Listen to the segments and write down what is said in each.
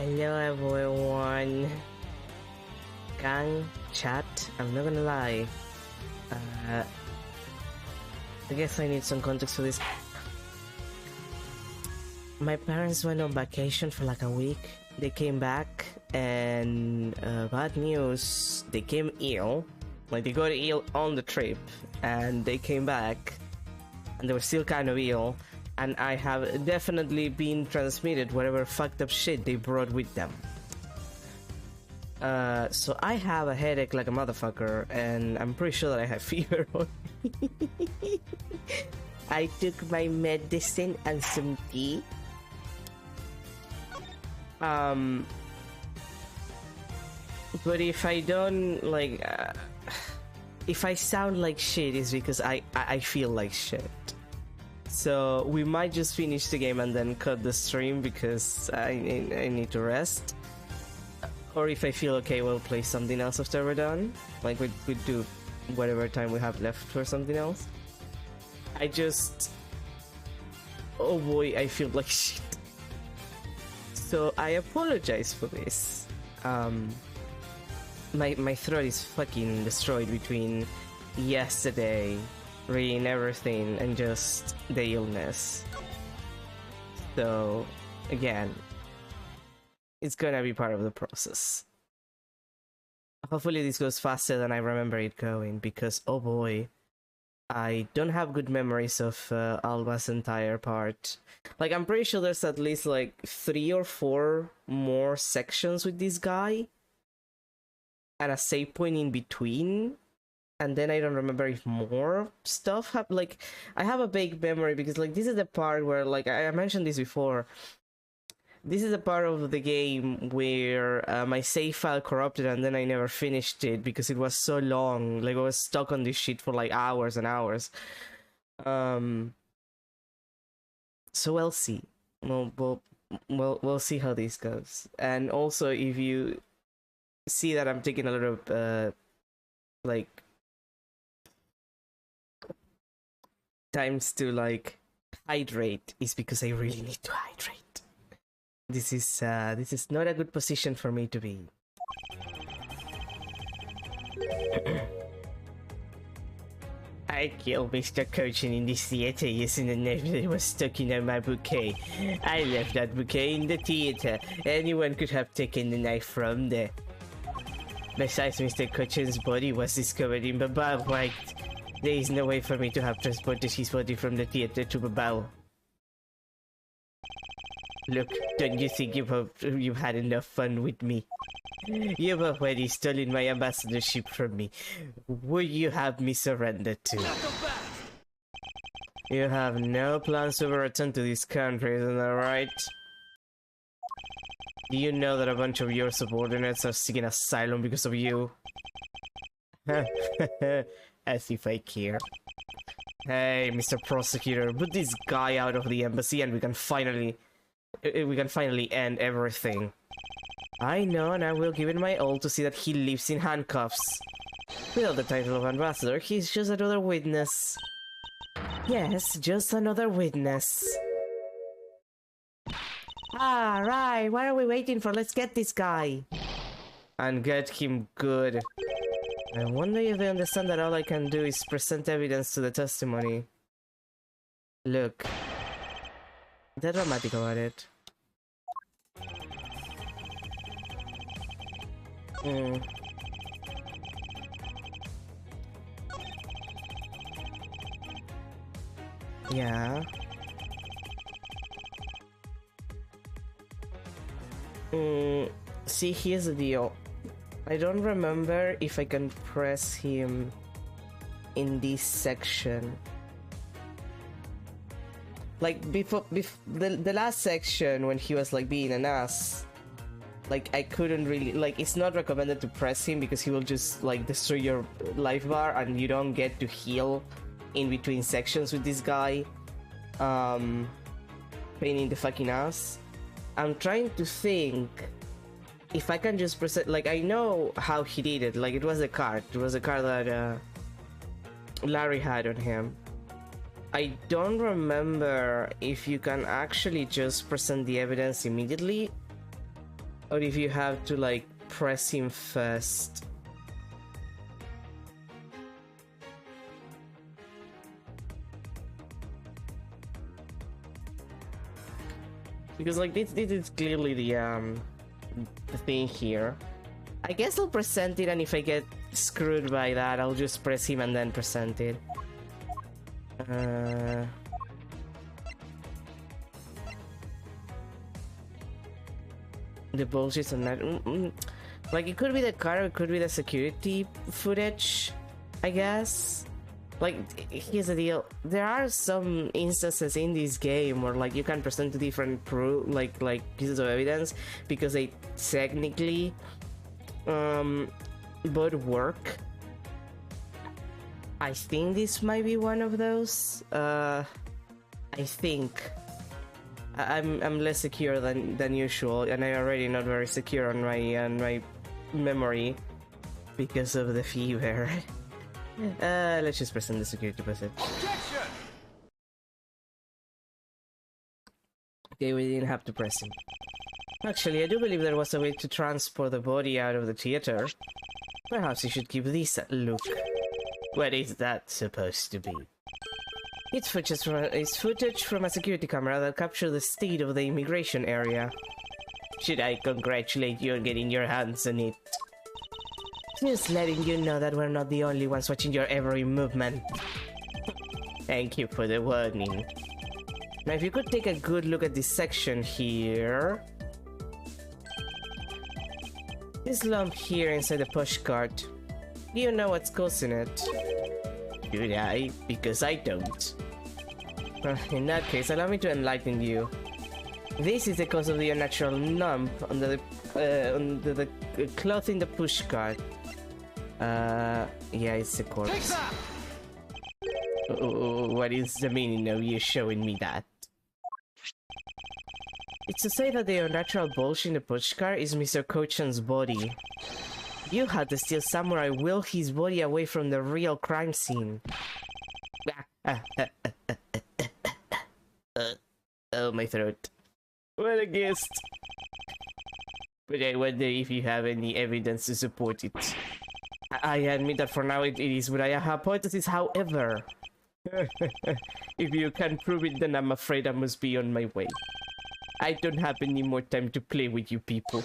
Hello everyone. Gang, chat, I'm not gonna lie. I guess I need some context for this. My parents went on vacation for like a week. They came back and bad news, they came ill. Like they got ill on the trip and they came back and they were still kind of ill. And I have definitely been transmitted whatever fucked up shit they brought with them. So I have a headache like a motherfucker, and I'm pretty sure that I have fever on me. I took my medicine and some tea. But if I don't, like, if I sound like shit, it's because I feel like shit. So we might just finish the game and then cut the stream because I need to rest. Or if I feel okay, we'll play something else after we're done. Like we do whatever time we have left for something else. I just... Oh boy, I feel like shit. So I apologize for this. My throat is fucking destroyed between yesterday, reading everything, and just the illness. So again, it's gonna be part of the process. Hopefully this goes faster than I remember it going, because oh boy, I don't have good memories of Alba's entire part. Like, I'm pretty sure there's at least like 3 or 4 more sections with this guy and a save point in between. And then I don't remember if more stuff happened. Like, I have a vague memory because, like, this is the part where, like, I mentioned this before. This is the part of the game where my save file corrupted and then I never finished it because it was so long. Like, I was stuck on this shit for, like, hours and hours. So we'll see. We'll see how this goes. And also, if you see that I'm taking a lot of, like, times to like hydrate, is because I really need to hydrate. This is not a good position for me to be. I killed Mr. Coaching in this theater using the knife that was stuck in my bouquet. I left that bouquet in the theater. Anyone could have taken the knife from there. Besides, Mr. Coachin's body was discovered in Babao White. There is no way for me to have transported his body from the theater to Babao. Look, don't you think you've had enough fun with me? You've already stolen my ambassadorship from me. Would you have me surrender to? You have no plans to return to this country, isn't that right? Do you know that a bunch of your subordinates are seeking asylum because of you? As if I care. Hey, Mr. Prosecutor, put this guy out of the embassy and we can finally end everything. I know, and I will give it my all to see that he lives in handcuffs. Without the title of ambassador, he's just another witness. Yes, just another witness. Ah, right, what are we waiting for? Let's get this guy. And get him good. I wonder if they understand that all I can do is present evidence to the testimony. Look. They're dramatic about it. Yeah. See, here's the deal. I don't remember if I can press him in this section. Like, before the last section, when he was like being an ass, like, I couldn't really, like, it's not recommended to press him because he will just like destroy your life bar and you don't get to heal in between sections with this guy. Pain in the fucking ass. I'm trying to think if I can just press it. Like, I know how he did it. Like, it was a card. It was a card that Larry had on him. I don't remember if you can actually just present the evidence immediately or if you have to like press him first. Because like this is clearly the thing here. I guess I'll present it, and if I get screwed by that, I'll just press him and then present it. The bullshit on that. Like, it could be the car, it could be the security footage, I guess. Like, here's the deal. There are some instances in this game where, like, you can present different proof, like pieces of evidence, because they technically both work. I think this might be one of those. I think I'm less secure than usual, and I'm already not very secure on my memory because of the fever. Let's just present the security passage. Okay, we didn't have to press him. Actually, I do believe there was a way to transport the body out of the theater. Perhaps you should give this a look. What is that supposed to be? It's footage from a security camera that captured the state of the immigration area. Should I congratulate you on getting your hands on it? Just letting you know that we're not the only ones watching your every movement. Thank you for the warning. Now if you could take a good look at this section here. This lump here inside the pushcart. Do you know what's causing it? Should I? Because I don't. In that case, allow me to enlighten you. This is the cause of the unnatural lump under the cloth in the pushcart. Yeah, it's the corpse. What is the meaning of you showing me that? It's to say that the unnatural bulge in the pushcart is Mr. Kochan's body. You had the Steel Samurai will his body away from the real crime scene. Oh, my throat. What a guest. But I wonder if you have any evidence to support it. I admit that for now it is but a hypothesis, however. If you can prove it, then I'm afraid I must be on my way. I don't have any more time to play with you people.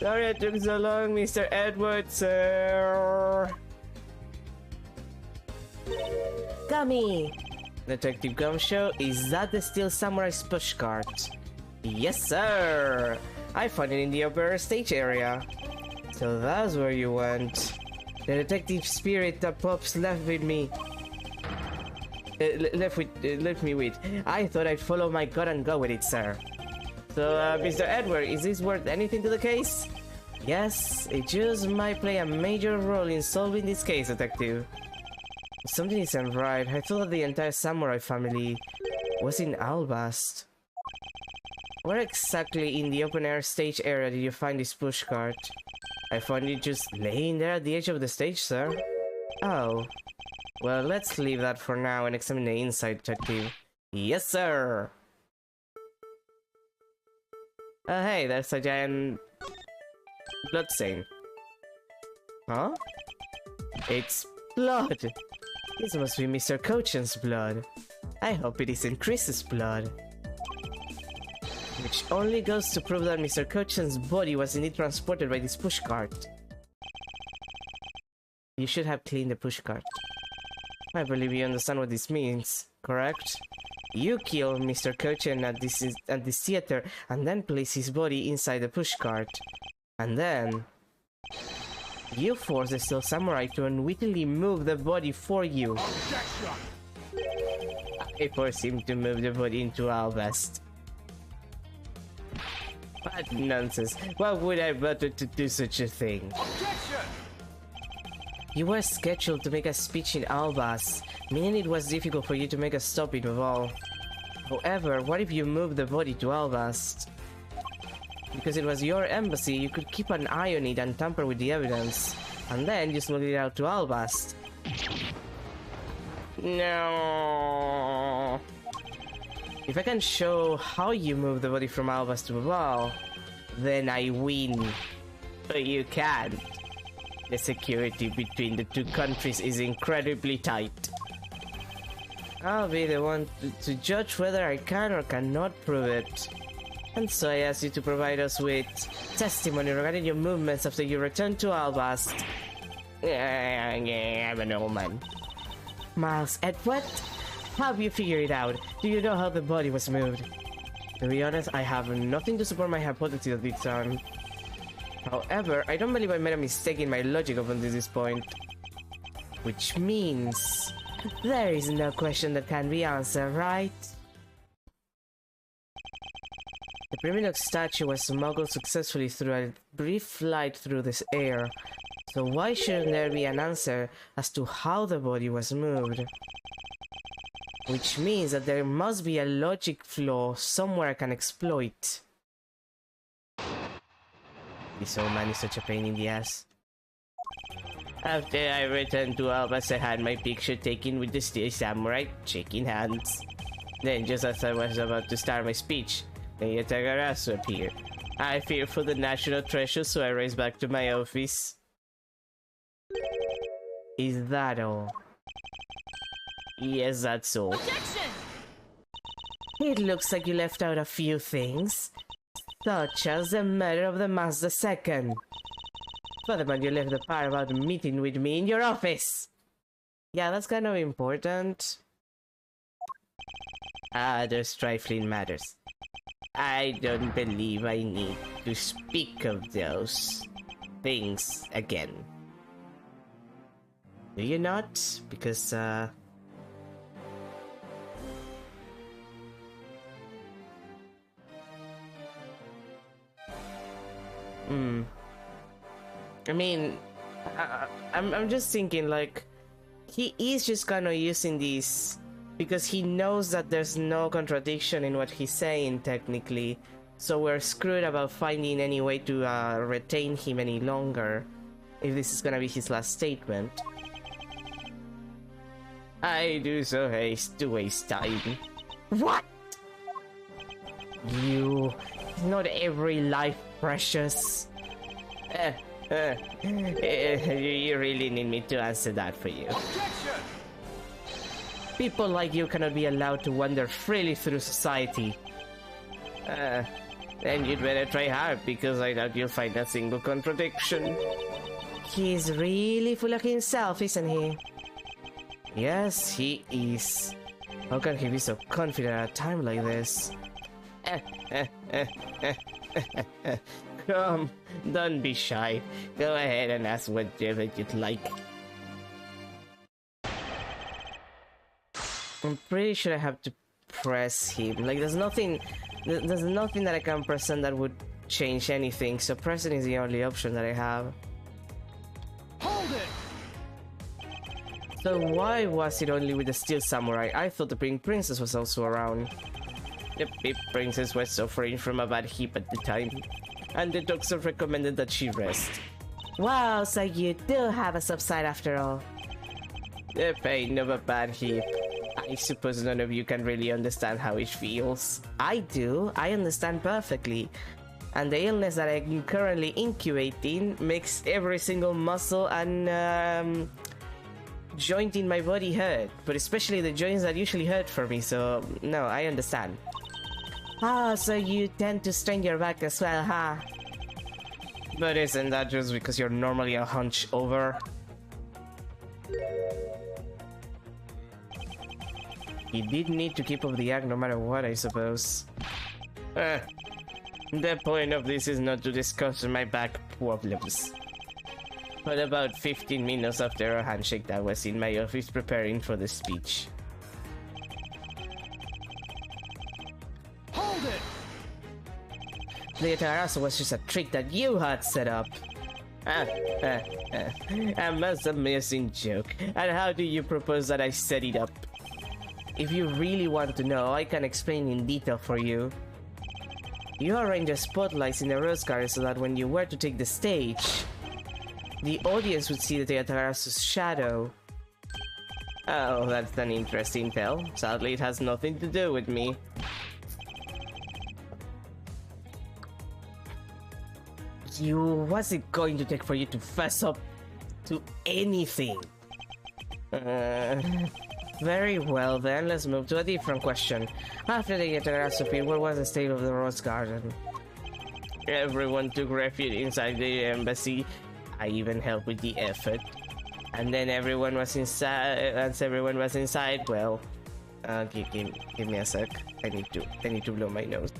Sorry it took so long, Mr. Edwards, sir. Gummy! Detective Gumshoe, is that the Steel Samurai's pushcart? Yes, sir! I found it in the upper stage area. So that's where you went. The detective spirit that Pops left with me. Left me with. I thought I'd follow my gut and go with it, sir. So, Mr. Edward, is this worth anything to the case? Yes, it just might play a major role in solving this case, detective. Something isn't right. I thought that the entire samurai family was in Albast. Where exactly in the open-air stage area did you find this pushcart? I found it just laying there at the edge of the stage, sir. Oh. Well, let's leave that for now and examine the inside, detective. Yes, sir! Hey, there's a giant bloodstain. Huh? It's blood! This must be Mr. Kochan's blood. I hope it isn't Chris's blood. Which only goes to prove that Mr. Kochan's body was indeed transported by this pushcart. You should have cleaned the pushcart. I believe you understand what this means, correct? You kill Mr. Kochan at this theater and then place his body inside the pushcart. And then you force the Steel Samurai to unwittingly move the body for you. I force him to move the body into Albast. What nonsense. Why would I bother to do such a thing? You were scheduled to make a speech in Albas, meaning it was difficult for you to make a stop in Val. However, what if you moved the body to Albast? Because it was your embassy, you could keep an eye on it and tamper with the evidence, and then you smuggled it out to Albast. No. If I can show how you move the body from Albas to Babal, then I win. But you can't. The security between the two countries is incredibly tight. I'll be the one to judge whether I can or cannot prove it. And so I ask you to provide us with testimony regarding your movements after you return to Albast. I'm an old man. Miles Edward? How have you figured it out? Do you know how the body was moved? To be honest, I have nothing to support my hypothesis at this time. However, I don't believe I made a mistake in my logic up until this point. Which means... there is no question that can be answered, right? The Priminox statue was smuggled successfully through a brief flight through this air. So why shouldn't there be an answer as to how the body was moved? Which means that there must be a logic flaw somewhere I can exploit. This old man is such a pain in the ass. After I returned to Albas, I had my picture taken with the Steel Samurai, shaking hands. Then, just as I was about to start my speech, the Yatagarasu appeared. I feared for the national treasure, so I raced back to my office. Is that all? Yes, that's all. Protection! It looks like you left out a few things, such as the murder of the Master Second. Furthermore, you left the part about meeting with me in your office. Yeah, that's kind of important. Other trifling matters. I don't believe I need to speak of those things again. Do you not? Because, I mean, I'm just thinking, like, he is just kind of using these because he knows that there's no contradiction in what he's saying, technically. So we're screwed about finding any way to retain him any longer, if this is gonna be his last statement. I do so haste to waste time. What? You... not every life precious. You really need me to answer that for you. Objection! People like you cannot be allowed to wander freely through society. Then you'd better try hard, because I doubt you'll find a single contradiction. He's really full of himself, isn't he? Yes, he is. How can he be so confident at a time like this? Come, don't be shy. Go ahead and ask whatever you'd like. I'm pretty sure I have to press him. Like, there's nothing that I can present that would change anything, so pressing is the only option that I have. Hold it! So why was it only with the Steel Samurai? I thought the Pink Princess was also around. The Pink Princess was suffering from a bad hip at the time, and the doctor recommended that she rest. Wow, so you do have a subside after all. The pain of a bad hip. I suppose none of you can really understand how it feels. I do, I understand perfectly. And the illness that I'm currently incubating makes every single muscle and joint in my body hurt, but especially the joints that usually hurt for me, so no, I understand. Ah, so you tend to strain your back as well, huh? But isn't that just because you're normally a hunch over? He did need to keep up the act no matter what, I suppose. The point of this is not to discuss my back problems. But about 15 minutes after our handshake, I was in my office preparing for the speech. Hold it! The Yatagarasu was just a trick that you had set up. A most amusing joke. And how do you propose that I set it up? If you really want to know, I can explain in detail for you. You arrange the spotlights in the Rose Garden so that when you were to take the stage, the audience would see the Yatagarasu's shadow. Oh, that's an interesting tale. Sadly, it has nothing to do with me. What's it going to take for you to fess up to anything? Very well then, let's move to a different question. After the catastrophe, what was the state of the Rose Garden? Everyone took refuge inside the embassy. I even helped with the effort. And then everyone was inside. Once everyone was inside, well, give me a sec. I need to blow my nose.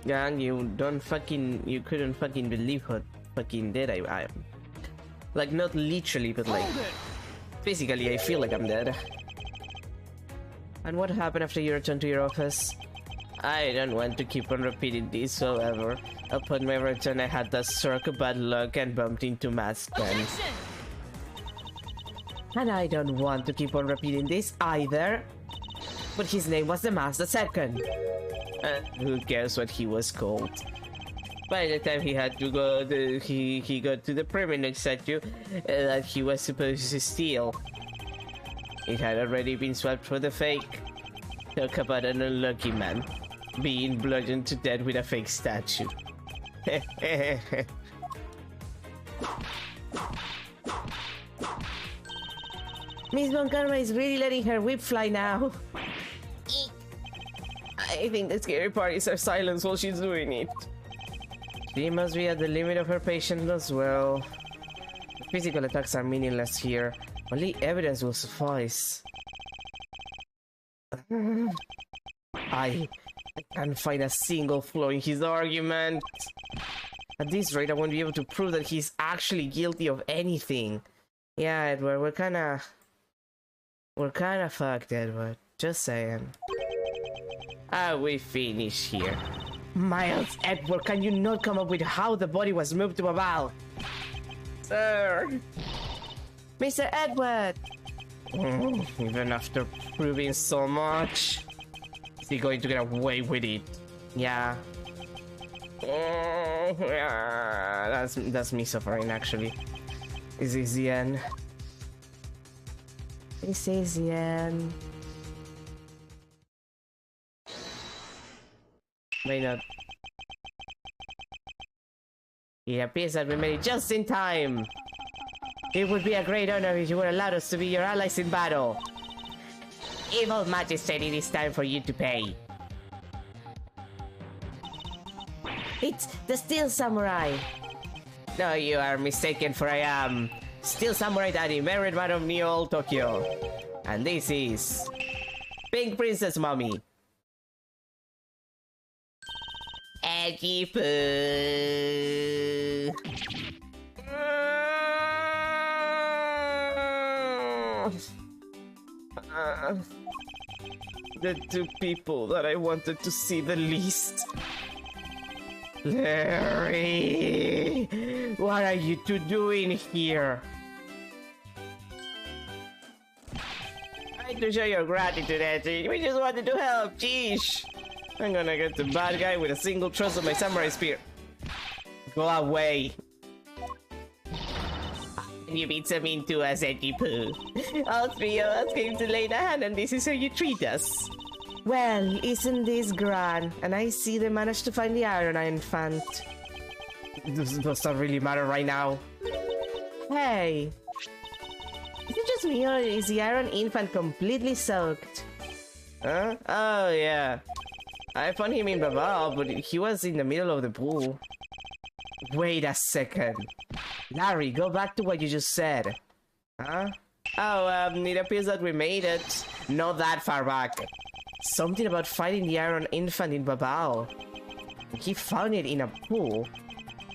Yeah, and you couldn't fucking believe how fucking dead I am. Like, not literally, but like, physically I feel like I'm dead. And what happened after you returned to your office? I don't want to keep on repeating this, however. Upon my return, I had that stroke of bad luck and bumped into Maskman. And I don't want to keep on repeating this either. But his name was the Master Second. Who cares what he was called? By the time he had to go, he got to the Privilege statue that he was supposed to steal. It had already been swapped for the fake. Talk about an unlucky man, being bludgeoned to death with a fake statue. Miss Von Karma is really letting her whip fly now. I think the scary part is her silence while she's doing it. She must be at the limit of her patience as well. Physical attacks are meaningless here. Only evidence will suffice. I can't find a single flaw in his argument. At this rate, I won't be able to prove that he's actually guilty of anything. Yeah, Edward, we're kinda fucked, Edward. Just saying. We finish here. Miles, Edward, can you not come up with how the body was moved to Babal? Sir! Mr. Edward! Even after proving so much, is he going to get away with it? Yeah. Yeah, that's me suffering, actually. This is the end. This is the end. May not. It appears that we made it just in time. It would be a great honor if you would allow us to be your allies in battle. Evil Magistrate, it is time for you to pay. It's the Steel Samurai. No, you are mistaken, for I am Steel Samurai Daddy, married man of Neo Tokyo. And this is Pink Princess Mommy. Edgy Poo. The two people that I wanted to see the least. Larry, what are you two doing here? I had to show your gratitude, Edgy. We just wanted to help, jeez. I'm gonna get the bad guy with a single thrust of my samurai spear. Go away. You beat some into us, Edgy Poo. All three of us came to lay a hand, and this is how you treat us. Well, isn't this grand? And I see they managed to find the Iron Infant. This does not really matter right now. Hey. Is it just me, or is the Iron Infant completely soaked? Huh? Oh, yeah. I found him in Babal, but he was in the middle of the pool. Wait a second. Larry, go back to what you just said. Huh? Oh, it appears that we made it. Not that far back. Something about finding the Iron Infant in Babal. He found it in a pool.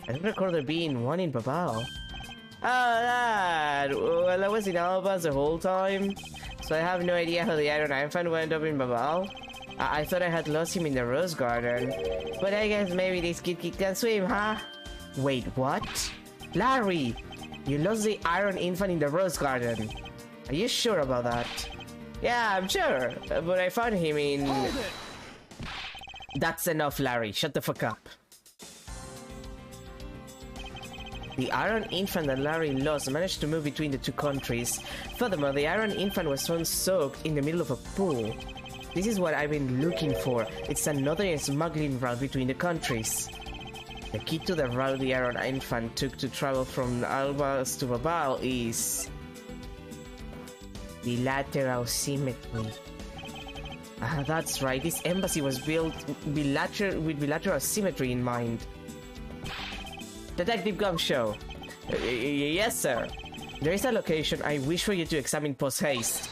I don't recall there being one in Babal. Oh, that! Well, I was in Albaz the whole time, so I have no idea how the Iron Infant went up in Babal. I thought I had lost him in the Rose Garden, but I guess maybe this kid can swim, huh? Wait, what? Larry! You lost the Iron Infant in the Rose Garden. Are you sure about that? Yeah, I'm sure. But I found him in... Hold it! That's enough, Larry. Shut the fuck up. The Iron Infant that Larry lost managed to move between the two countries. Furthermore, the Iron Infant was found soaked in the middle of a pool. This is what I've been looking for. It's another smuggling route between the countries. The key to the route the Iron Infant took to travel from Albas to Babao is... bilateral symmetry. That's right. This embassy was built with bilateral symmetry in mind. Detective Gumshoe. Yes, sir. There is a location I wish for you to examine post-haste.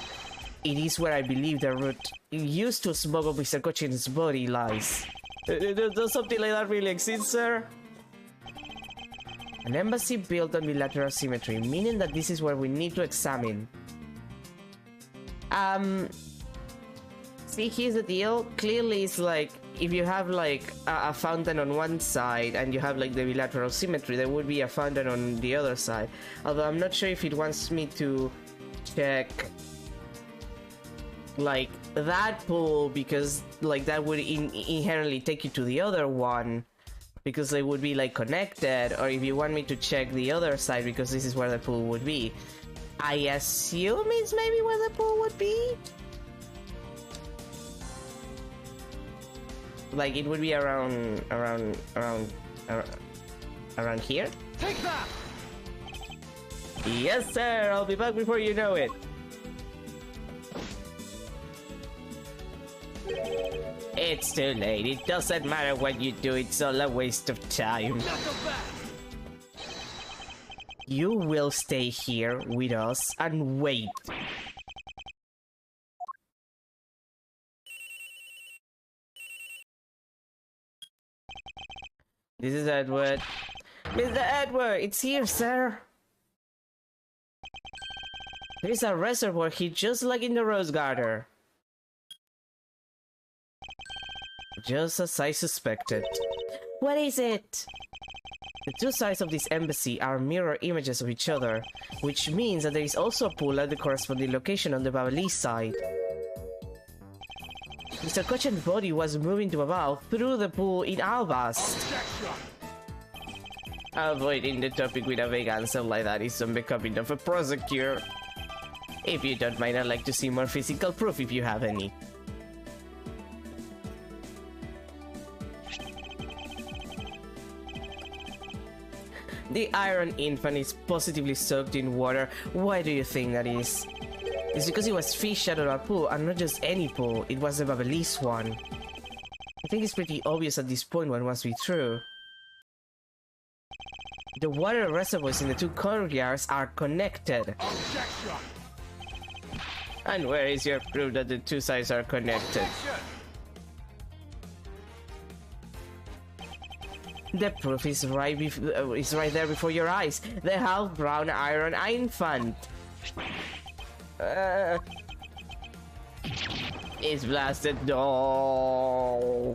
It is where I believe the route used to smuggle Mr. Cochin's body lies. Does something like that really exist, sir? An embassy built on bilateral symmetry, meaning that this is where we need to examine. See, here's the deal. Clearly, it's like, if you have like a fountain on one side and you have like the bilateral symmetry, there would be a fountain on the other side. Although I'm not sure if it wants me to check like that pool, because like that would inherently take you to the other one, because they would be like connected, or if you want me to check the other side because this is where the pool would be. I assume it's maybe where the pool would be? Like it would be around here? Take that! Yes, sir! I'll be back before you know it. It's too late. It doesn't matter what you do. It's all a waste of time. Not so fast! You will stay here with us and wait. This is Edward. Mr. Edward, it's here, sir. There is a reservoir here just like in the Rose Garden. Just as I suspected. What is it? The two sides of this embassy are mirror images of each other, which means that there is also a pool at the corresponding location on the Babalese side. Mr. Cochin's body was moving to Babao through the pool in Albast. Avoiding the topic with a vague answer like that is unbecoming of a prosecutor. If you don't mind, I'd like to see more physical proof if you have any. The Iron Infant is positively soaked in water. Why do you think that is? It's because it was fished out of a pool, and not just any pool, it was the Babalese one. I think it's pretty obvious at this point what must be true. The water reservoirs in the two courtyards are connected. Objection! And where is your proof that the two sides are connected? Objection! The proof is right there before your eyes. The half-brown Iron Infant. It's blasted. No.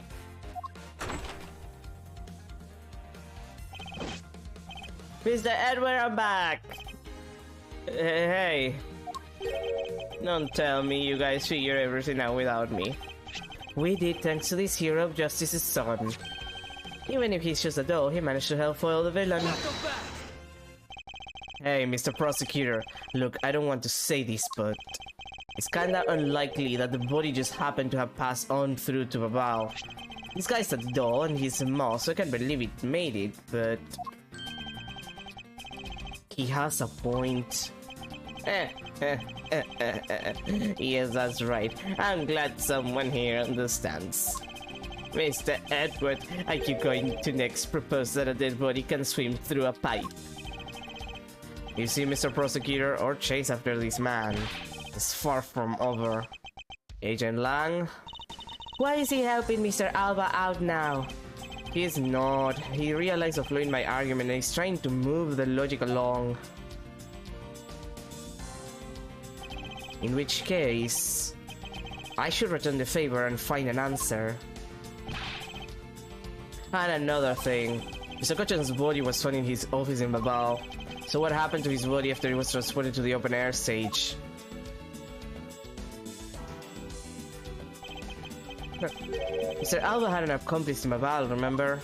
Mr. Edward, I'm back. Hey. Don't tell me you guys figure everything out without me. We did, thanks to this hero of justice's son. Even if he's just a doll, he managed to help foil the villain. Not so fast! Hey, Mr. Prosecutor. Look, I don't want to say this, but it's kinda unlikely that the body just happened to have passed on through to Babao. This guy's a doll and he's a mouse, so I can't believe it made it, but he has a point. Yes, that's right. I'm glad someone here understands. Mr. Edward, I keep going to next propose that a dead body can swim through a pipe. You see, Mr. Prosecutor, our chase after this man is far from over. Agent Lang? Why is he helping Mr. Alba out now? He's not. He realized the flaw in my argument and he's trying to move the logic along. In which case, I should return the favor and find an answer. And another thing, Mr. body was found in his office in Babal. So what happened to his body after he was transported to the open air stage? Mr. Alba had an accomplice in Babal, remember?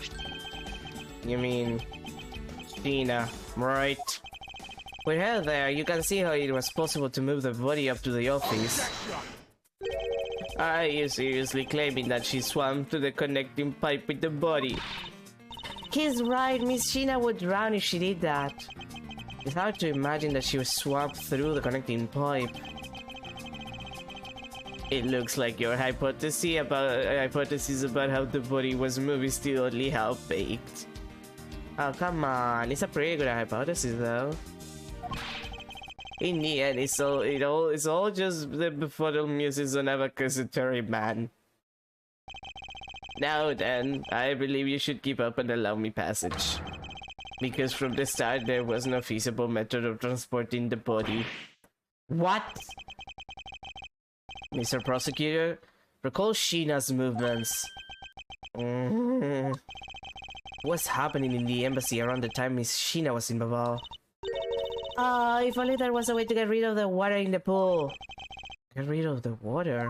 You mean... Sheena, right? With her there, you can see how it was possible to move the body up to the office. Are you seriously claiming that she swam to the connecting pipe with the body? He's right, Miss Sheena would drown if she did that. It's hard to imagine that she was swapped through the connecting pipe. It looks like your hypothesis about how the body was moved is still only half-baked. Oh, come on. It's a pretty good hypothesis, though. In the end, it's all just the befuddled muses on a accusatory man. Now then, I believe you should keep up and allow me passage. Because from the start, there was no feasible method of transporting the body. What? Mr. Prosecutor, recall Sheena's movements. What's happening in the embassy around the time Miss Sheena was in Babal? If only there was a way to get rid of the water in the pool. Get rid of the water?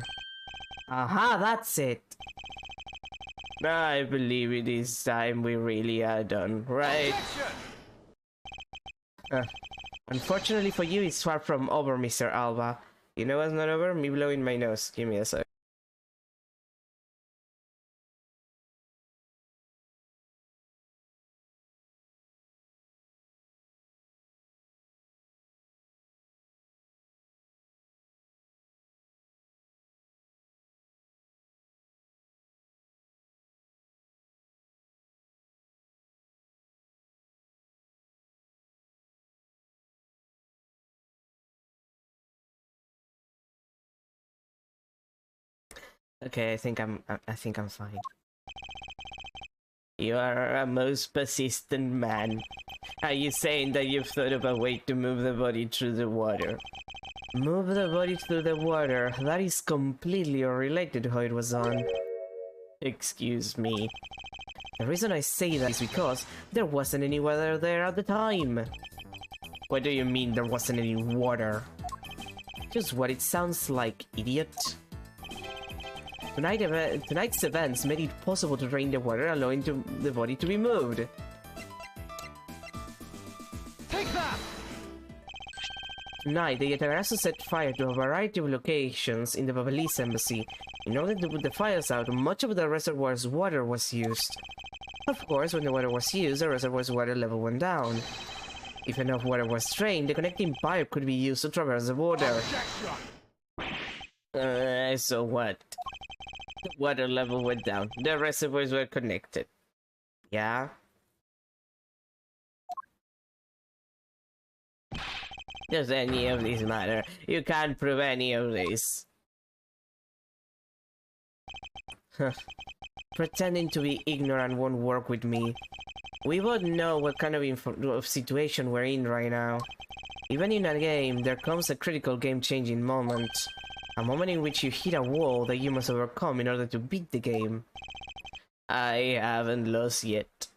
Aha, that's it. I believe it is time we really are done, right? Unfortunately for you, it's far from over, Mr. Alba. You know what's not over? Me blowing my nose. Give me a sec. Okay, I think I'm fine. You are a most persistent man. Are you saying that you've thought of a way to move the body through the water? Move the body through the water? That is completely unrelated to how it was done. Excuse me. The reason I say that is because there wasn't any water there at the time. What do you mean there wasn't any water? Just what it sounds like, idiot. Tonight's events made it possible to drain the water, allowing the body to be moved. Take that! Tonight, the Yatagarasu set fire to a variety of locations in the Babalese embassy. In order to put the fires out, much of the reservoir's water was used. Of course, when the water was used, the reservoir's water level went down. If enough water was drained, the connecting pipe could be used to traverse the water. So what? The water level went down. The reservoirs were connected. Yeah? Does any of this matter? You can't prove any of this. Pretending to be ignorant won't work with me. We both know what kind of situation we're in right now. Even in a game, there comes a critical game-changing moment. A moment in which you hit a wall that you must overcome in order to beat the game. I haven't lost yet.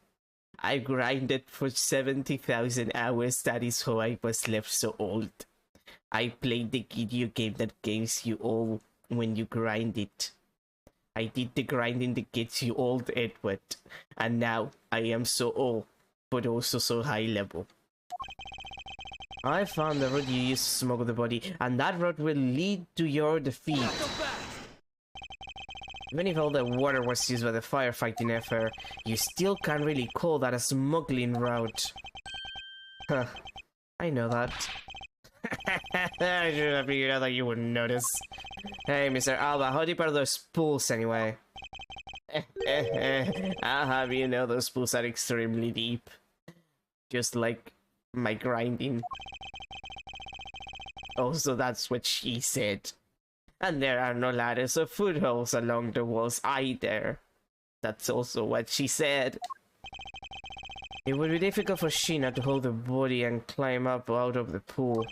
I grinded for 70,000 hours, that is how I was left so old. I played the video game that gives you all when you grind it. I did the grinding that gets you old, Edward. And now, I am so old, but also so high level. I found the road you used to smuggle the body, and that road will lead to your defeat. Even if all the water was used by the firefighting effort, you still can't really call that a smuggling route. Huh. I know that. I should have figured out that you wouldn't notice. Hey, Mr. Alba, how deep are those pools anyway? I'll have you know those pools are extremely deep. Just like my grinding. Also, that's what she said. And there are no ladders or footholds along the walls either. That's also what she said. It would be difficult for Sheena to hold the body and climb up out of the pool.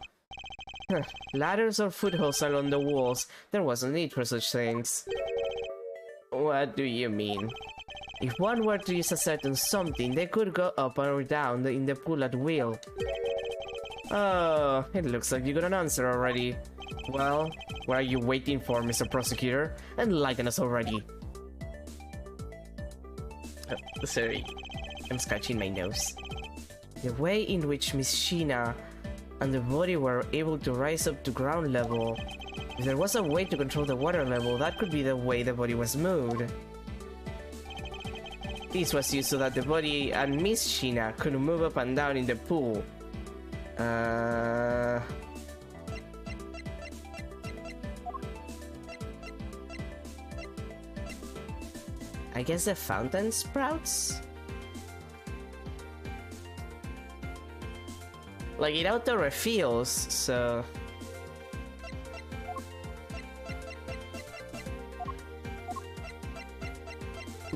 Ladders or footholds along the walls, there wasn't need for such things. What do you mean? If one were to use a certain something, they could go up or down in the pool at will. Oh, it looks like you got an answer already. Well, what are you waiting for, Mr. Prosecutor? Enlighten us already. Oh, sorry. I'm scratching my nose. The way in which Miss Sheena and the body were able to rise up to ground level. If there was a way to control the water level, that could be the way the body was moved. This was used so that the body and Miss Sheena could move up and down in the pool. I guess the fountain sprouts? Like, it auto refills, so...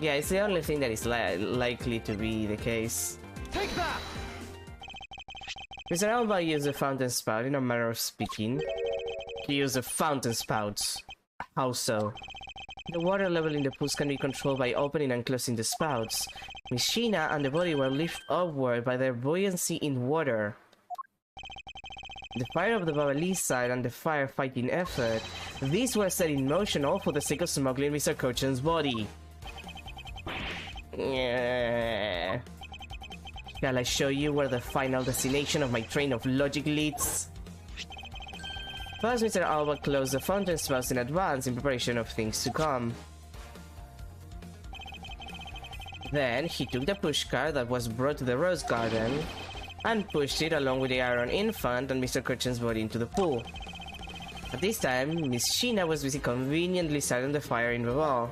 Yeah, it's the only thing that is likely to be the case. Take that! Mr. Alba used a fountain spout, in a manner of speaking. He used a fountain spouts. How so? The water level in the pools can be controlled by opening and closing the spouts. Miss Sheena and the body were lifted upward by their buoyancy in water. The fire of the Babalee side and the firefighting effort, these were set in motion all for the sake of smuggling Mr. Cochan's body. Yeah. Shall I show you where the final destination of my train of logic leads? First, Mr. Alba closed the fountain spouts in advance in preparation of things to come. Then, he took the pushcart that was brought to the Rose Garden and pushed it along with the Iron Infant and Mr. Cochan's body into the pool. At this time, Miss Sheena was busy conveniently starting the fire in the wall.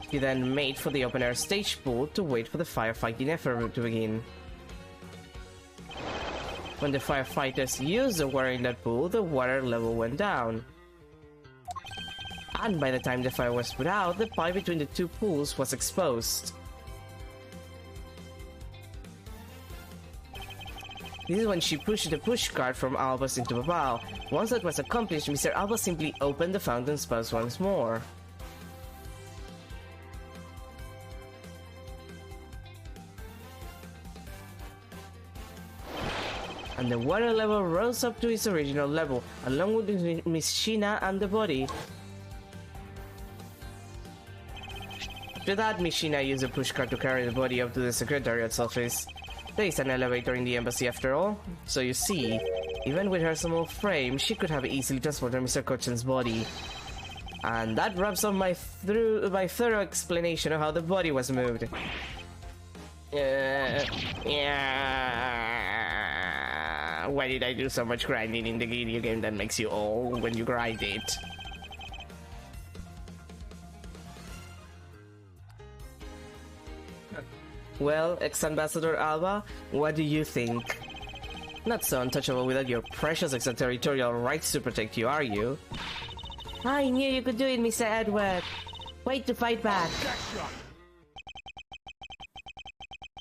He then made for the open-air stage pool to wait for the firefighting effort to begin. When the firefighters used the water in that pool, the water level went down. And by the time the fire was put out, the pipe between the two pools was exposed. This is when she pushed the pushcart from Albus into Babao. Once that was accomplished, Mr. Albus simply opened the fountain spouts once more. And the water level rose up to its original level, along with Miss Sheena and the body. After that, Miss Sheena used a pushcart to carry the body up to the Secretariat's office. There is an elevator in the embassy after all, so you see, even with her small frame, she could have easily transported Mr. Cochan's body. And that wraps up my thorough explanation of how the body was moved. Why did I do so much grinding in the video game that makes you old when you grind it? Well, ex-Ambassador Alba, what do you think? Not so untouchable without your precious extraterritorial rights to protect you, are you? I knew you could do it, Mr. Edward. Wait to fight back.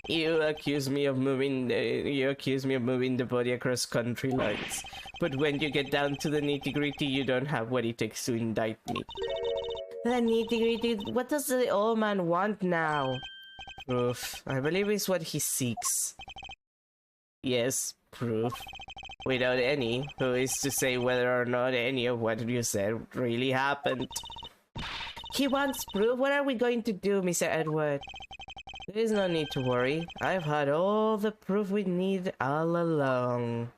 You accuse me of moving the body across country lines. But when you get down to the nitty-gritty, you don't have what it takes to indict me. The nitty-gritty? What does the old man want now? Proof. I believe is what he seeks. Yes, proof. Without any, who is to say whether or not any of what you said really happened? He wants proof? What are we going to do, Mr. Edward? There is no need to worry. I've had all the proof we need all along.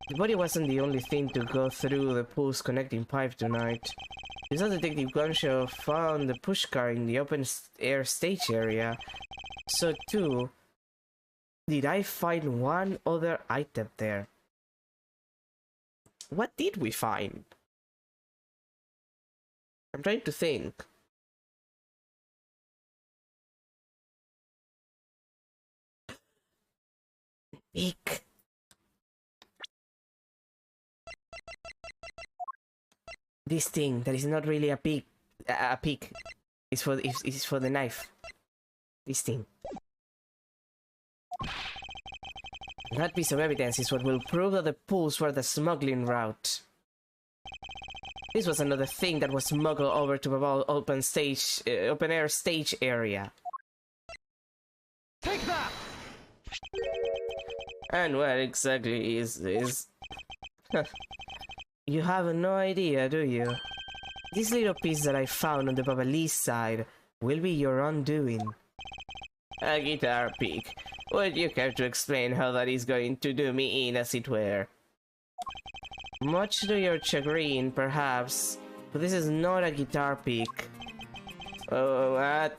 The body wasn't the only thing to go through the pool's connecting pipe tonight. This Detective Gunshow found the pushcar in the open-air stage area. So too, did I find one other item there? What did we find? I'm trying to think. Peek. This thing that is not really a peak. A peak. It's for the knife. This thing. That piece of evidence is what will prove that the pools were the smuggling route. This was another thing that was smuggled over to the open air stage area. Take that! And what exactly is this? You have no idea, do you? This little piece that I found on the Babalee side will be your undoing. A guitar pick. Would you care to explain how that is going to do me in, as it were? Much to your chagrin, perhaps, but this is not a guitar pick. Oh, what?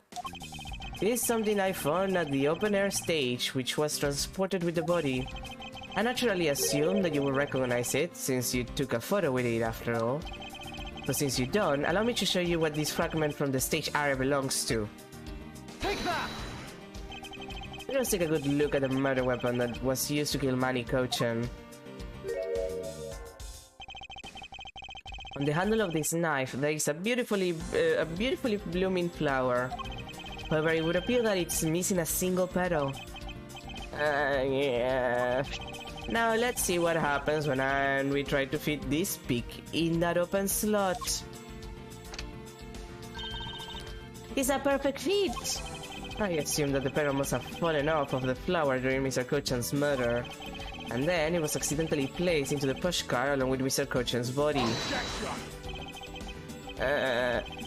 It is something I found at the open-air stage, which was transported with the body. I naturally assumed that you would recognize it, since you took a photo with it after all. But since you don't, allow me to show you what this fragment from the stage area belongs to. Take that! Let us take a good look at the murder weapon that was used to kill Manny Kochan. On the handle of this knife, there is a beautifully blooming flower. However, it would appear that it's missing a single petal. Yeah. Now let's see what happens when we try to fit this pick in that open slot. It's a perfect fit! I assume that the petal must have fallen off of the flower during Mr. Kochan's murder. And then it was accidentally placed into the pushcart along with Mr. Kochan's body.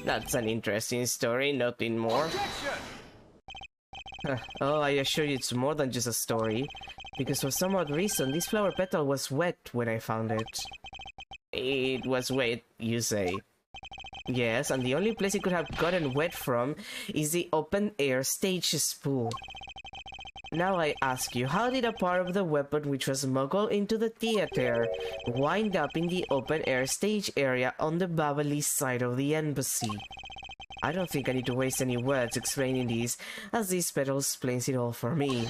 That's an interesting story, nothing more. Oh, I assure you it's more than just a story. Because for some odd reason, this flower petal was wet when I found it. It was wet, you say? Yes, and the only place it could have gotten wet from is the open-air stage spool. Now I ask you, how did a part of the weapon which was smuggled into the theater wind up in the open-air stage area on the Babalee side of the embassy? I don't think I need to waste any words explaining this, as this petal explains it all for me.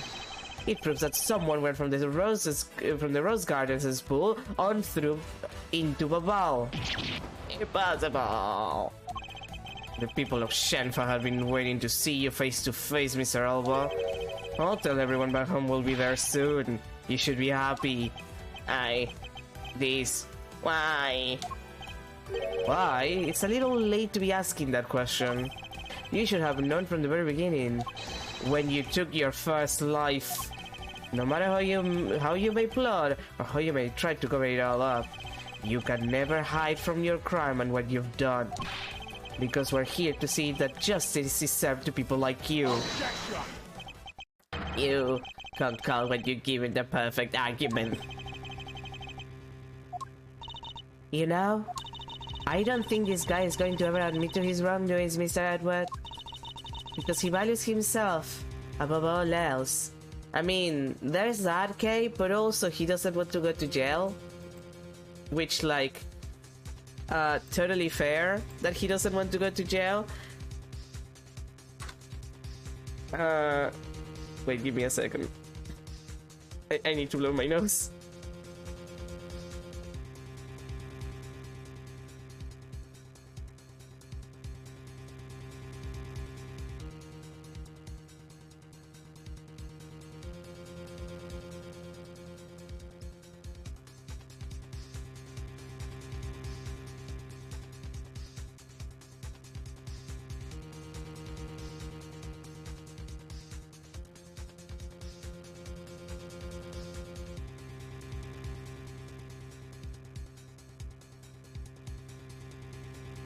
It proves that someone went from the Rose Gardens pool on through into Babal. Impossible! The people of Shenfa have been waiting to see you face to face, Mr. Alba. I'll tell everyone back home we'll be there soon. You should be happy. Why? Why? It's a little late to be asking that question. You should have known from the very beginning, when you took your first life. No matter how you may plot, or how you may try to cover it all up, you can never hide from your crime and what you've done. Because we're here to see that justice is served to people like you. You can't call what you give it the perfect argument. You know, I don't think this guy is going to ever admit to his wrongdoings, Mr. Edward. Because he values himself above all else. I mean, there's that, okay, but also he doesn't want to go to jail. Which, like, totally fair that he doesn't want to go to jail. Wait, give me a second. I need to blow my nose.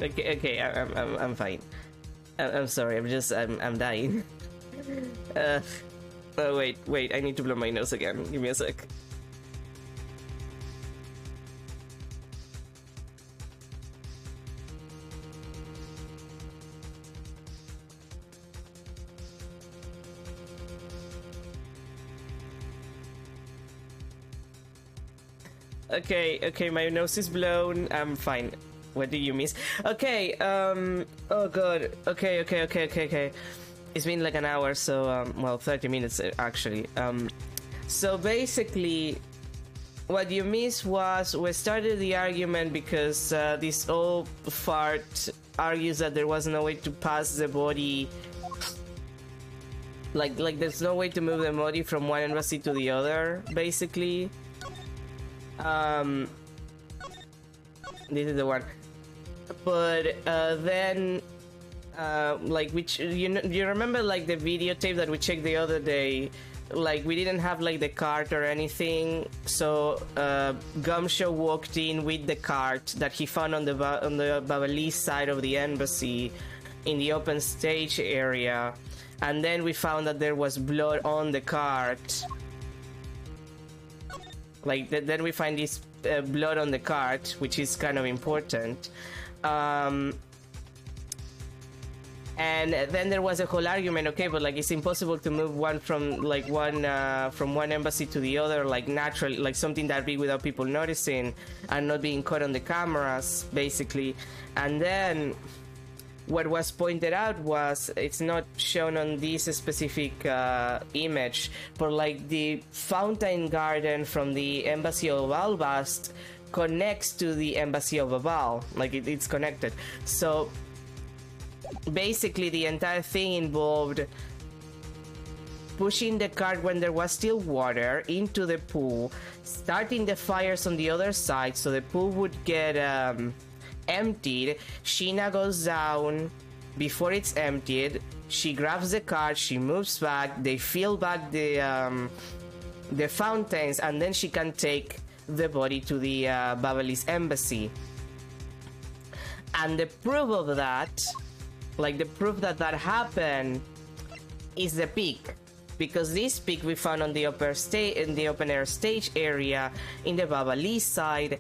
Okay, I'm fine. I'm sorry. I'm dying. Oh wait. I need to blow my nose again. Give me a sec. Okay, my nose is blown. I'm fine. What do you miss? Okay, oh god. Okay. It's been like an hour, so, well, 30 minutes, actually. So basically, what you missed was, we started the argument because, this old fart argues that there was no way to pass the body. Like there's no way to move the body from one embassy to the other, basically. This is the one. but then like you remember like the videotape that we checked the other day, like we didn't have like the cart or anything, so Gumshoe walked in with the cart that he found on the Babalese side of the embassy in the open stage area, and then we found that there was blood on the cart. Like then we find this blood on the cart, which is kind of important. And then there was a whole argument, okay, but like it's impossible to move one from one embassy to the other, like naturally, like something that big without people noticing and not being caught on the cameras, basically. And then what was pointed out was, it's not shown on this specific image, but like the fountain garden from the embassy of Albast connects to the embassy of Babal, like it's connected. So basically the entire thing involved pushing the cart when there was still water into the pool, starting the fires on the other side so the pool would get emptied. Sheena goes down before it's emptied. She grabs the cart, she moves back, they fill back the fountains, and then she can take the body to the Babalese embassy. And the proof of that, like the proof that that happened, is the peak, because this peak we found on the in the open air stage area in the Babalese side,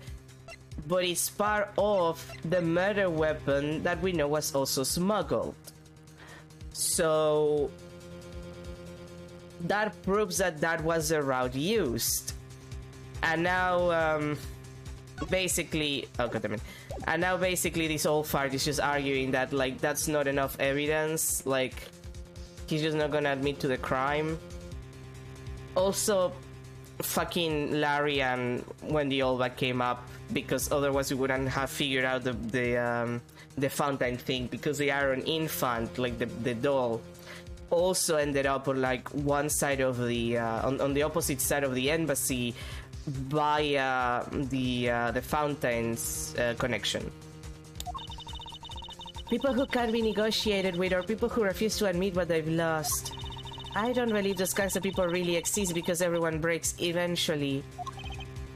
but it's part of the murder weapon that we know was also smuggled. So that proves that that was the route used. And now basically, oh god damn it. And now basically this old fart is just arguing that like that's not enough evidence, like he's just not gonna admit to the crime. Also, fucking Larry and Wendy Olbach came up, because otherwise we wouldn't have figured out the fountain thing, because the Iron Infant, like the doll, also ended up on like one side of the on the opposite side of the embassy by the fountain's connection. People who can't be negotiated with, or people who refuse to admit what they've lost. I don't believe those kinds of people really exist, because everyone breaks eventually.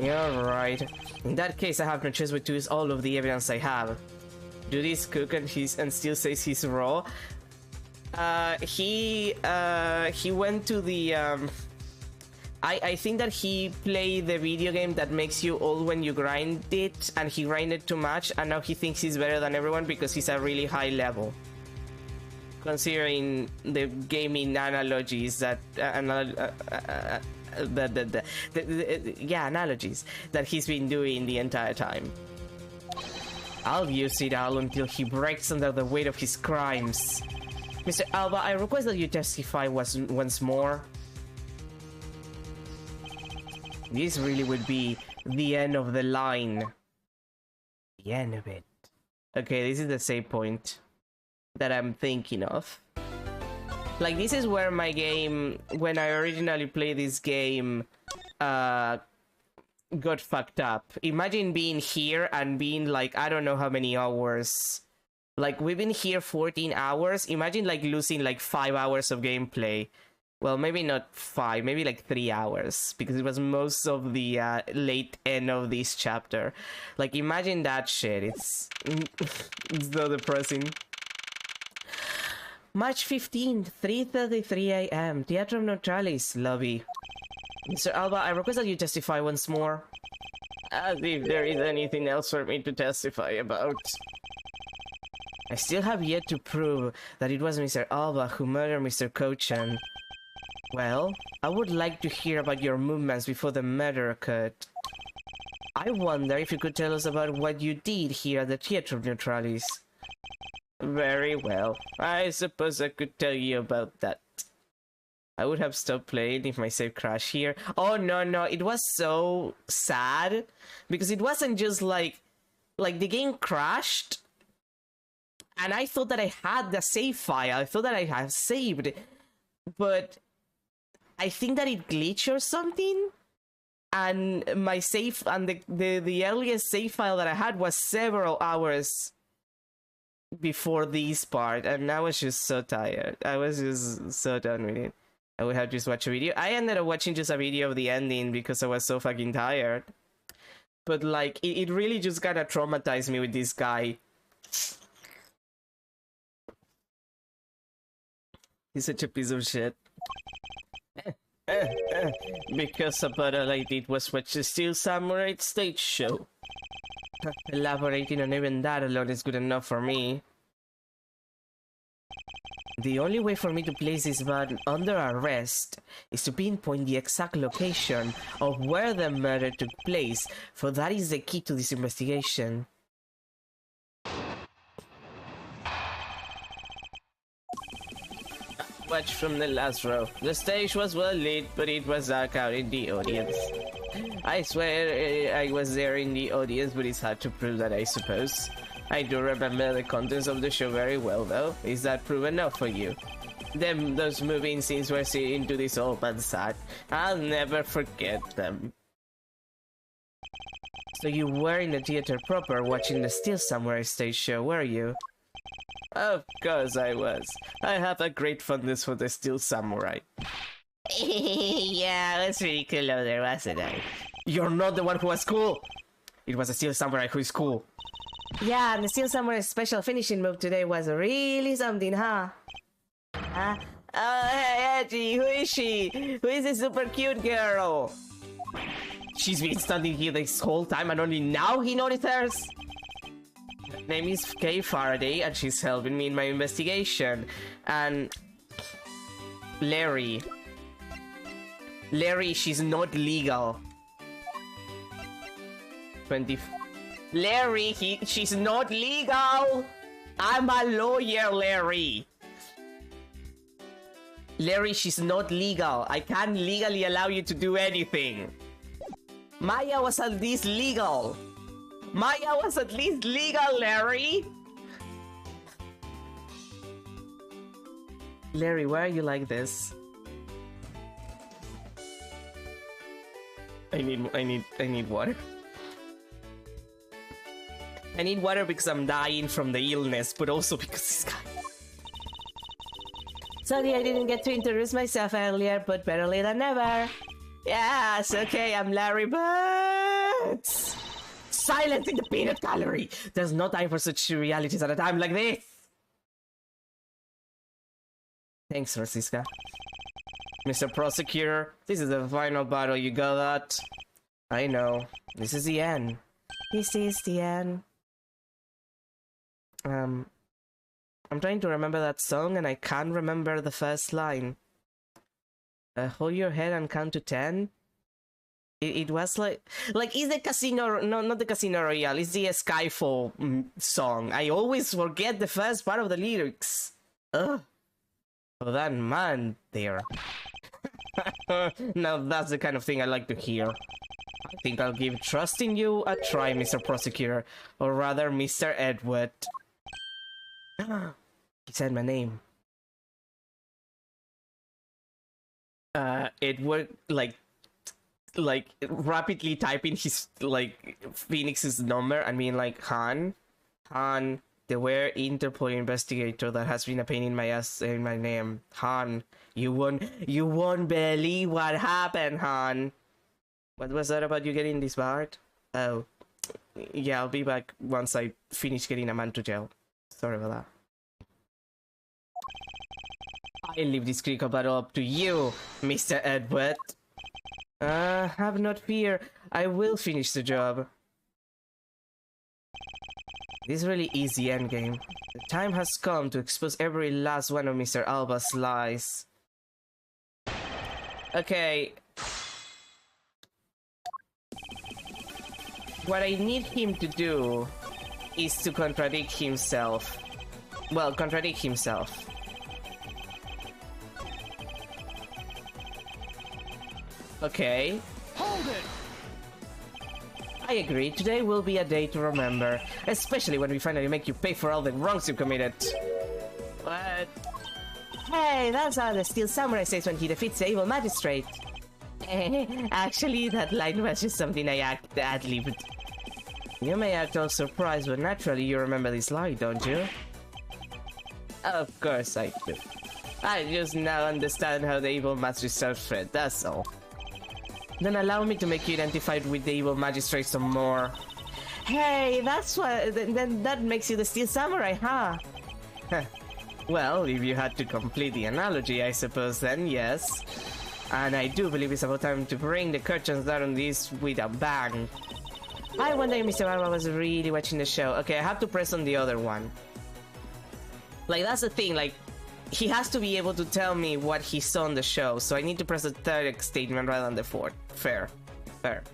You're right. In that case, I have no choice but to use all of the evidence I have. Do this cook and still says he's raw. He went to the I think that he played the video game that makes you old when you grind it, and he grinded too much, and now he thinks he's better than everyone because he's a really high level. Considering the gaming analogies that analogies that he's been doing the entire time. I'll use it all until he breaks under the weight of his crimes. Mr. Alba, I request that you testify once more. This really would be the end of the line. The end of it. Okay, this is the save point that I'm thinking of. Like, this is where my game, when I originally played this game, got fucked up. Imagine being here and being like, I don't know how many hours. Like, we've been here 14 hours. Imagine like losing like 5 hours of gameplay. Well, maybe not 5, maybe like 3 hours, because it was most of the late end of this chapter. Like, imagine that shit. It's so depressing. March 15th, 3:33 a.m. Teatrum Neutralis lobby. Mr. Alba, I request that you testify once more. As if there is anything else for me to testify about. I still have yet to prove that it was Mr. Alba who murdered Mr. Kochan. Well, I would like to hear about your movements before the murder occurred. I wonder if you could tell us about what you did here at the Teatrum Neutralis. Very well. I suppose I could tell you about that. I would have stopped playing if my save crashed here. Oh no, it was so sad, because it wasn't just like the game crashed and I thought that I had the save file. I thought that I had saved, but I think that it glitched or something, and my save and the earliest save file that I had was several hours before this part, and I was just so tired. I was just so done with it. I would have just watched a video. I ended up watching just a video of the ending because I was so fucking tired. But like, it really just kind of traumatized me with this guy. He's such a piece of shit. Because about all I did was watch the Steel Samurai stage show. Elaborating on even that alone is good enough for me. The only way for me to place this man under arrest is to pinpoint the exact location of where the murder took place, for that is the key to this investigation. Watch from the last row. The stage was well lit, but it was dark out in the audience. I swear I was there in the audience, but it's hard to prove that, I suppose. I do remember the contents of the show very well, though. Is that proof enough for you? Those moving scenes were seen to this old man's side. I'll never forget them. So you were in the theater proper watching the Steel Samurai stage show, were you? Of course I was. I have a great fondness for the Steel Samurai. Yeah, it was really cool over there, wasn't I? You're not the one who was cool! It was the Steel Samurai who is cool. Yeah, and the Steel Samurai's special finishing move today was really something, huh? Huh? Oh, hey, Edgy, who is she? Who is this super cute girl? She's been standing here this whole time and only now he noticed her? Her name is Kay Faraday and she's helping me in my investigation. And... Larry, she's not legal. 20... Larry, she's not legal! I'm a lawyer, Larry! Larry, she's not legal. I can't legally allow you to do anything. Maya was at least legal. Maya was at least legal, Larry! Larry, why are you like this? I need water. I need water because I'm dying from the illness, but also because this guy... Sorry I didn't get to introduce myself earlier, but better late than never. Yes, okay, I'm Larry Butts. Silence in the peanut gallery! There's no time for such realities at a time like this! Thanks, Francisca. Mr. Prosecutor, this is the final battle, you got that? I know. This is the end. This is the end. I'm trying to remember that song and I can't remember the first line. Hold your head and count to 10? It was like it's the Casino, no, not the Casino Royale, it's the Skyfall song. I always forget the first part of the lyrics. Ugh. Oh, that man there. Now that's the kind of thing I like to hear. I think I'll give trusting you a try, Mr. Prosecutor. Or rather, Mr. Edward. He said my name. Edward, like rapidly typing his, Phoenix's number and being like, Han, the Ware Interpol investigator that has been a pain in my ass in my name. Han, you won't believe what happened, Han. What was that about you getting disbarred? Oh, yeah, I'll be back once I finish getting a man to jail. Sorry about that. I leave this critical battle up to you, Mr. Edward. Have not fear. I will finish the job. This really is the endgame. The time has come to expose every last one of Mr. Alba's lies. Okay. What I need him to do is to contradict himself. Well, contradict himself. Okay. Hold it! I agree. Today will be a day to remember. Especially when we finally make you pay for all the wrongs you committed. What? Hey, that's how the Steel Samurai says when he defeats the evil magistrate. Actually, that line was just something I ad-libbed. You may act all surprised, but naturally you remember this line, don't you? Of course I do. I just now understand how the evil magistrate fed, that's all. Then allow me to make you identified with the evil magistrate some more. Hey, that's what. Then that makes you the Steel Samurai, huh? Well, if you had to complete the analogy, I suppose then yes. And I do believe it's about time to bring the curtains down on this with a bang. I wonder if Mr. Barba was really watching the show. Okay, I have to press on the other one. Like, that's the thing, like, he has to be able to tell me what he saw on the show, so I need to press the third statement rather than the fourth. Fair. Fair.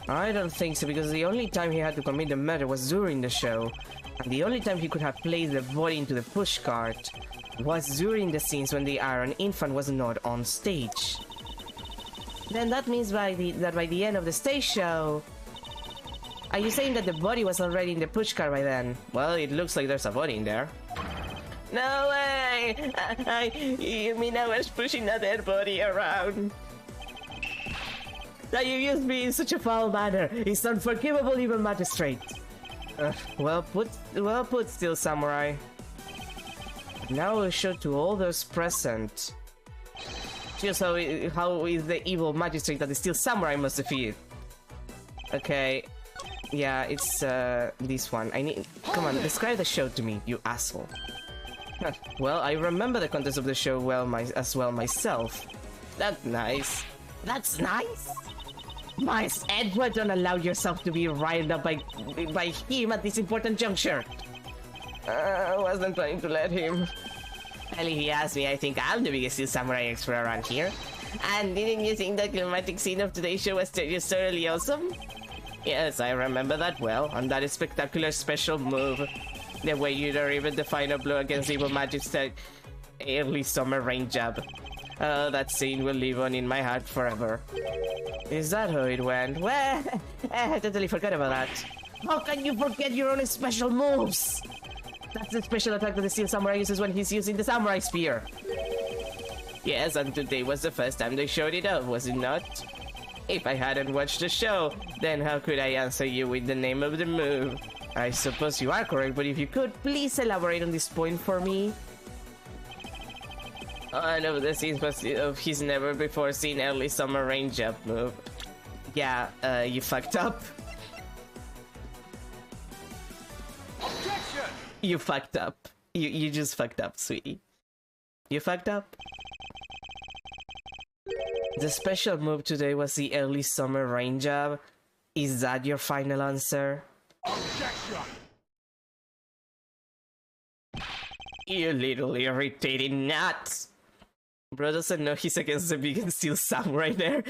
I don't think so, because the only time he had to commit the murder was during the show, and the only time he could have placed the body into the pushcart was during the scenes when the Iron Infant was not on stage. Then that means by the end of the stage show... Are you saying that the body was already in the pushcart by then? Well, it looks like there's a body in there. No way! You mean I was pushing a dead body around? That you used me in such a foul manner is unforgivable, evil magistrate. Well put, Steel Samurai. Now we'll show to all those present just how is the evil magistrate that the Steel Samurai must defeat. Okay, yeah, it's this one. I need. Come on, describe the show to me, you asshole. Well, I remember the contents of the show as well myself. That's nice. That's nice? Miles Edward, don't allow yourself to be riled up by him at this important juncture. I wasn't trying to let him. Well, if he asked me, I think I'm the biggest Steel Samurai expert around here. And didn't you think the climatic scene of today's show was just thoroughly awesome? Yes, I remember that well, and that is spectacular special move. The way you don't even define a blow against evil magistrate early summer rain jab. That scene will live on in my heart forever. Is that how it went? Well, I totally forgot about that. How can you forget your own special moves? That's the special attack that the Steel Samurai uses when he's using the Samurai Spear. Yes, and today was the first time they showed it off, was it not? If I hadn't watched the show, then how could I answer you with the name of the move? I suppose you are correct, but if you could, please elaborate on this point for me. One of the scenes was of his never before seen early summer rain jump move. Yeah, you fucked up. Objection! You fucked up. You just fucked up, sweetie. You fucked up. The special move today was the early summer rain jab. Is that your final answer? Objection! You little irritating nuts! Bro doesn't know he's against the big and Steel Samurai there.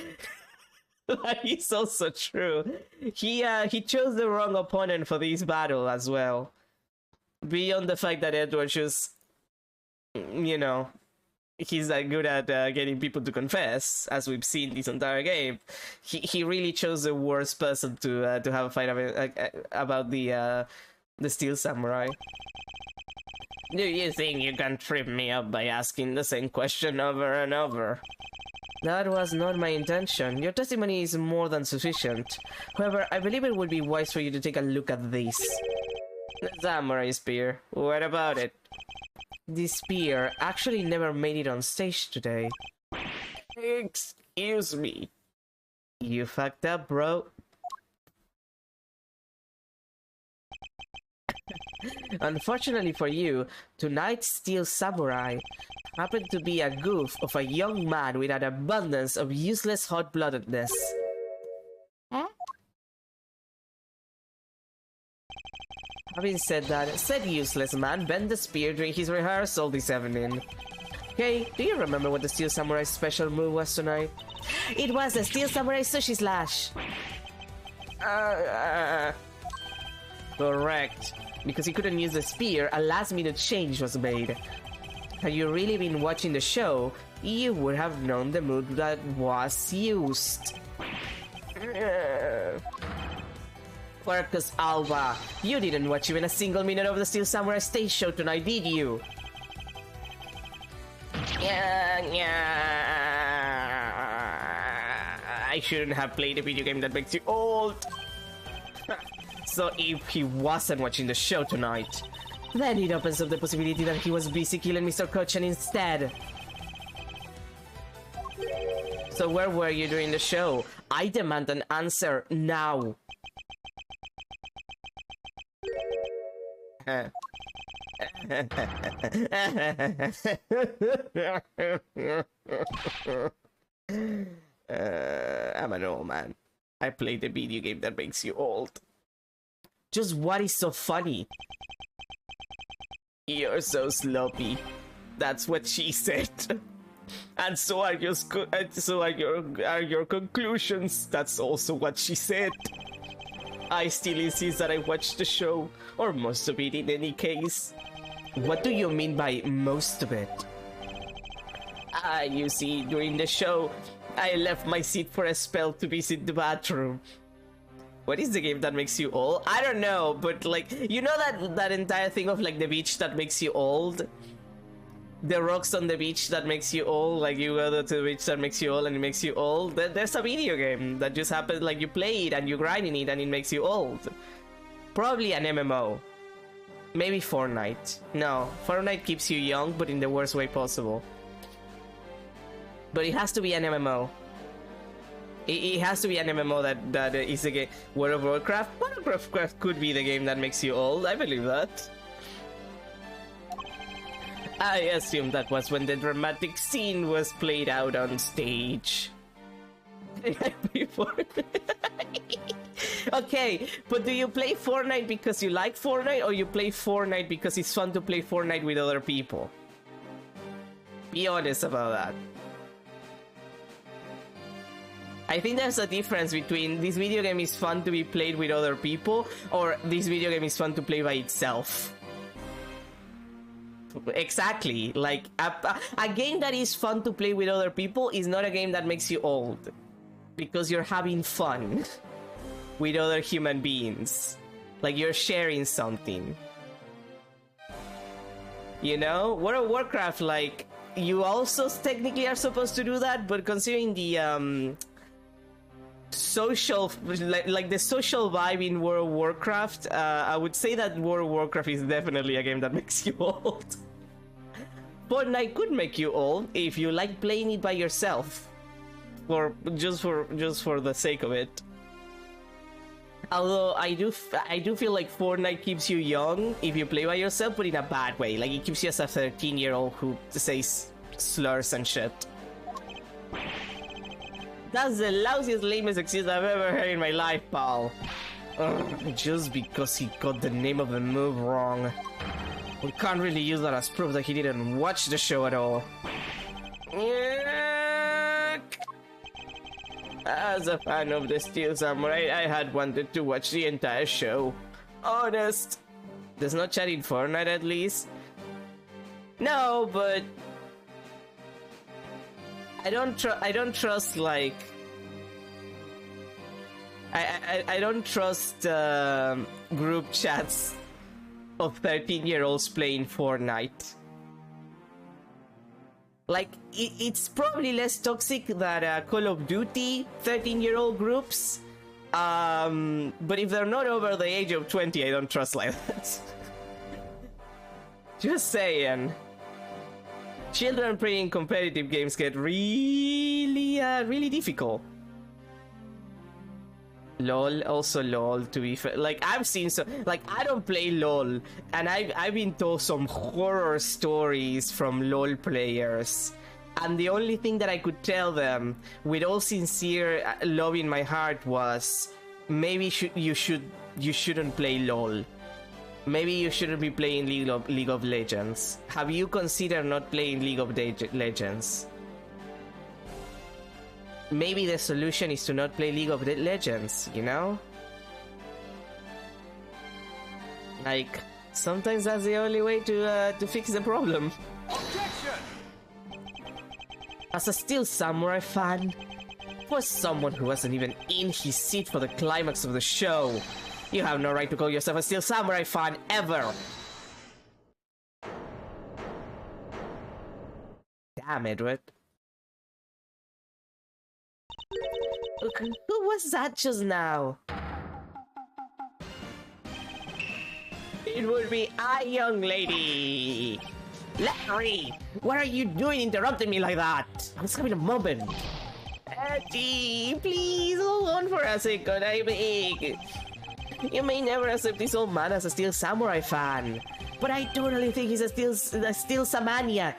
That is also true. He chose the wrong opponent for this battle as well. Beyond the fact that Edward just, you know, he's that good at getting people to confess, as we've seen this entire game. He really chose the worst person to have a fight about the Steel Samurai. Do you think you can trip me up by asking the same question over and over? That was not my intention. Your testimony is more than sufficient. However, I believe it would be wise for you to take a look at this. The Samurai Spear. What about it? This spear actually never made it on stage today. Excuse me. You fucked up, bro. Unfortunately for you, tonight's Steel Samurai happened to be a goof of a young man with an abundance of useless hot-bloodedness. Huh? Having said that, said useless man bent the spear during his rehearsal this evening. Hey, do you remember what the Steel Samurai's special move was tonight? It was the Steel Samurai Sushi Slash! Correct. Because he couldn't use the spear, a last-minute change was made. Had you really been watching the show, you would have known the move that was used. Quercus Alba, you didn't watch even a single minute of the Steel Samurai stage show tonight, did you? I shouldn't have played a video game that makes you old. So if he wasn't watching the show tonight, Then it opens up the possibility that he was busy killing Mr. Kochan instead. So where were you during the show? I demand an answer now. I'm an old man. I play the video game that makes you old. Just what is so funny? You're so sloppy. That's what she said. And so are your conclusions. That's also what she said. I still insist that I watched the show, or most of it in any case. What do you mean by most of it? You see, during the show, I left my seat for a spell to visit the bathroom. What is the game that makes you old? I don't know, but like, you know that entire thing of like the beach that makes you old? The rocks on the beach that makes you old, like you go to the beach that makes you old and it makes you old. There's a video game that just happens, like you play it and you grind in it and it makes you old. Probably an MMO. Maybe Fortnite. No, Fortnite keeps you young, but in the worst way possible. But it has to be an MMO. It has to be an MMO that is a game. World of Warcraft? World of Warcraft could be the game that makes you old, I believe that. I assume that was when the dramatic scene was played out on stage. Okay, but do you play Fortnite because you like Fortnite, or you play Fortnite because it's fun to play Fortnite with other people? Be honest about that. I think there's a difference between this video game is fun to be played with other people, or this video game is fun to play by itself. Exactly, like a game that is fun to play with other people is not a game that makes you old, because you're having fun with other human beings, like you're sharing something, you know? World of Warcraft, like, you also technically are supposed to do that, but considering the social, like the social vibe in World of Warcraft, I would say that World of Warcraft is definitely a game that makes you old. Fortnite could make you old if you like playing it by yourself, or just for the sake of it. Although I do feel like Fortnite keeps you young if you play by yourself, but in a bad way. Like it keeps you as a 13-year-old who says slurs and shit. That's the lousiest, lamest excuse I've ever heard in my life, pal. Ugh, just because he got the name of the move wrong. We can't really use that as proof that he didn't watch the show at all. As a fan of the Steel Samurai, I had wanted to watch the entire show. Honest. There's no chat in Fortnite at least? No, but I don't trust like I don't trust group chats of 13-year-olds playing Fortnite. Like it's probably less toxic than Call of Duty 13-year-old groups, but if they're not over the age of 20, I don't trust like that. Just saying. Children playing competitive games get really difficult. LOL, also LOL, to be fair. Like, I've seen so... Like, I don't play LOL, and I've been told some horror stories from LOL players. And the only thing that I could tell them, with all sincere love in my heart, was... Maybe you shouldn't play LOL. Maybe you shouldn't be playing League of Legends. Have you considered not playing League of Legends? Maybe the solution is to not play League of Legends, you know? Like, sometimes that's the only way to fix the problem. Objection! As a Steel Samurai fan, for someone who wasn't even in his seat for the climax of the show, you have no right to call yourself a Steel Samurai fan ever! Damn, Edward. Who was that just now? it would be a young lady. Larry, what are you doing interrupting me like that? I was having a moment. Eddie, please hold on for a second, I beg. You may never accept this old man as a Steel Samurai fan, but I totally think he's a Steel Samaniac.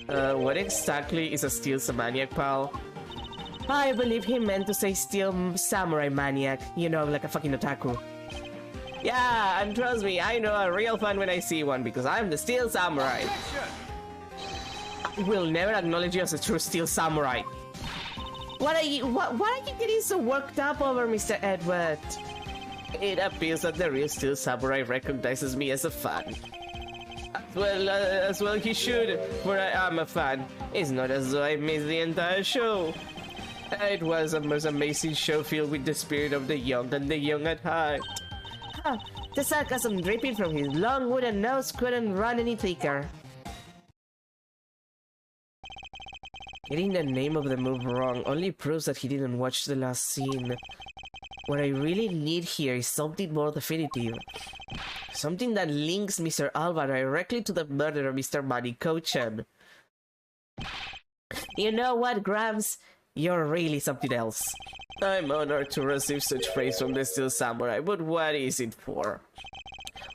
What exactly is a Steel Samaniac, pal? I believe he meant to say Steel Samurai Maniac, you know, like a fucking otaku. Yeah, and trust me, I know a real fan when I see one because I'm the Steel Samurai. I will never acknowledge you as a true Steel Samurai. What are you getting so worked up over, Mr. Edward? It appears that the real Steel Samurai recognizes me as a fan. As well he should, for I am a fan. It's not as though I missed the entire show. It was a most amazing show filled with the spirit of the young and the young at heart. The sarcasm dripping from his long wooden nose couldn't run any thicker. Getting the name of the move wrong only proves that he didn't watch the last scene. What I really need here is something more definitive. Something that links Mr. Alba directly to the murder of Mr. Manny Kochan. You know what, Grams? You're really something else. I'm honored to receive such praise from the Steel Samurai, but what is it for?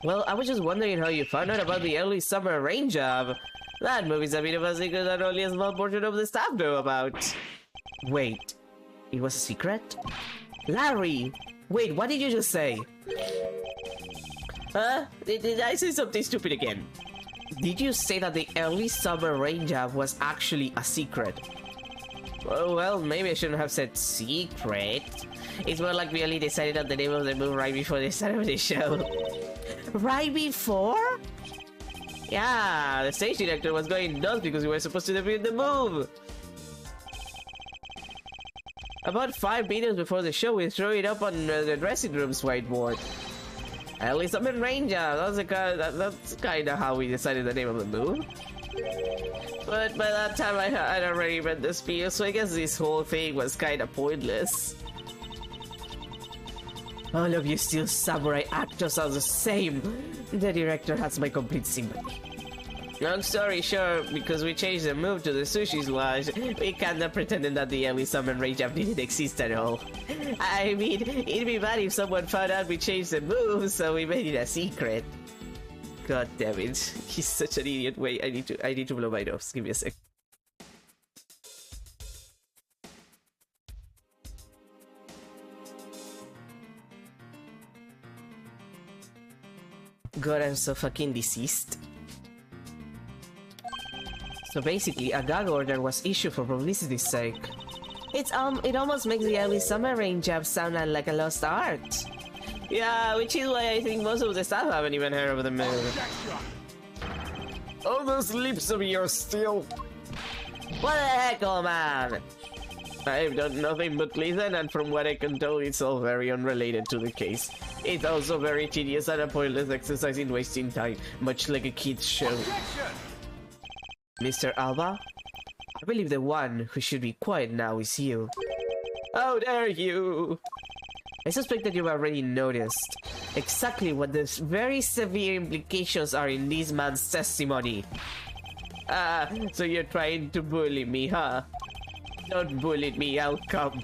Well, I was just wondering how you found out about the early summer rain job. That movie's a bit of a secret that only a small portion of the staff know about. Wait, it was a secret? Larry! Wait, what did you just say? Huh? Did I say something stupid again? Did you say that the early summer rain job was actually a secret? Oh, well, maybe I shouldn't have said secret. It's more like we only decided on the name of the move right before the start of the show. Right before? Yeah, the stage director was going nuts because we were supposed to debut the move. About 5 minutes before the show, we threw it up on the dressing room's whiteboard. At least I'm in range. That's kind of how we decided the name of the move. But by that time, I'd already read the spiel, so I guess this whole thing was kind of pointless. All of you Steel Samurai actors are the same. The director has my complete sympathy. Long story short, because we changed the move to the Sushi Slash, we kinda pretended that the early summer rain job didn't exist at all. I mean, it'd be bad if someone found out we changed the move, so we made it a secret. God damn it, he's such an idiot. Wait, I need to blow my nose. Give me a sec. God, I'm so fucking deceased. So basically, a gag order was issued for publicity's sake. It almost makes the early summer rain job sound like a lost art. Yeah, which is why I think most of the staff haven't even heard of the move. Oh, those lips of yours still. What the heck, old man? I've done nothing but listen, and from what I can tell, it's all very unrelated to the case. It's also very tedious and a pointless exercise in wasting time, much like a kid's show. Mr. Alba? I believe the one who should be quiet now is you. How dare you! I suspect that you've already noticed exactly what the very severe implications are in this man's testimony. So you're trying to bully me, huh? Don't bully me, I'll come.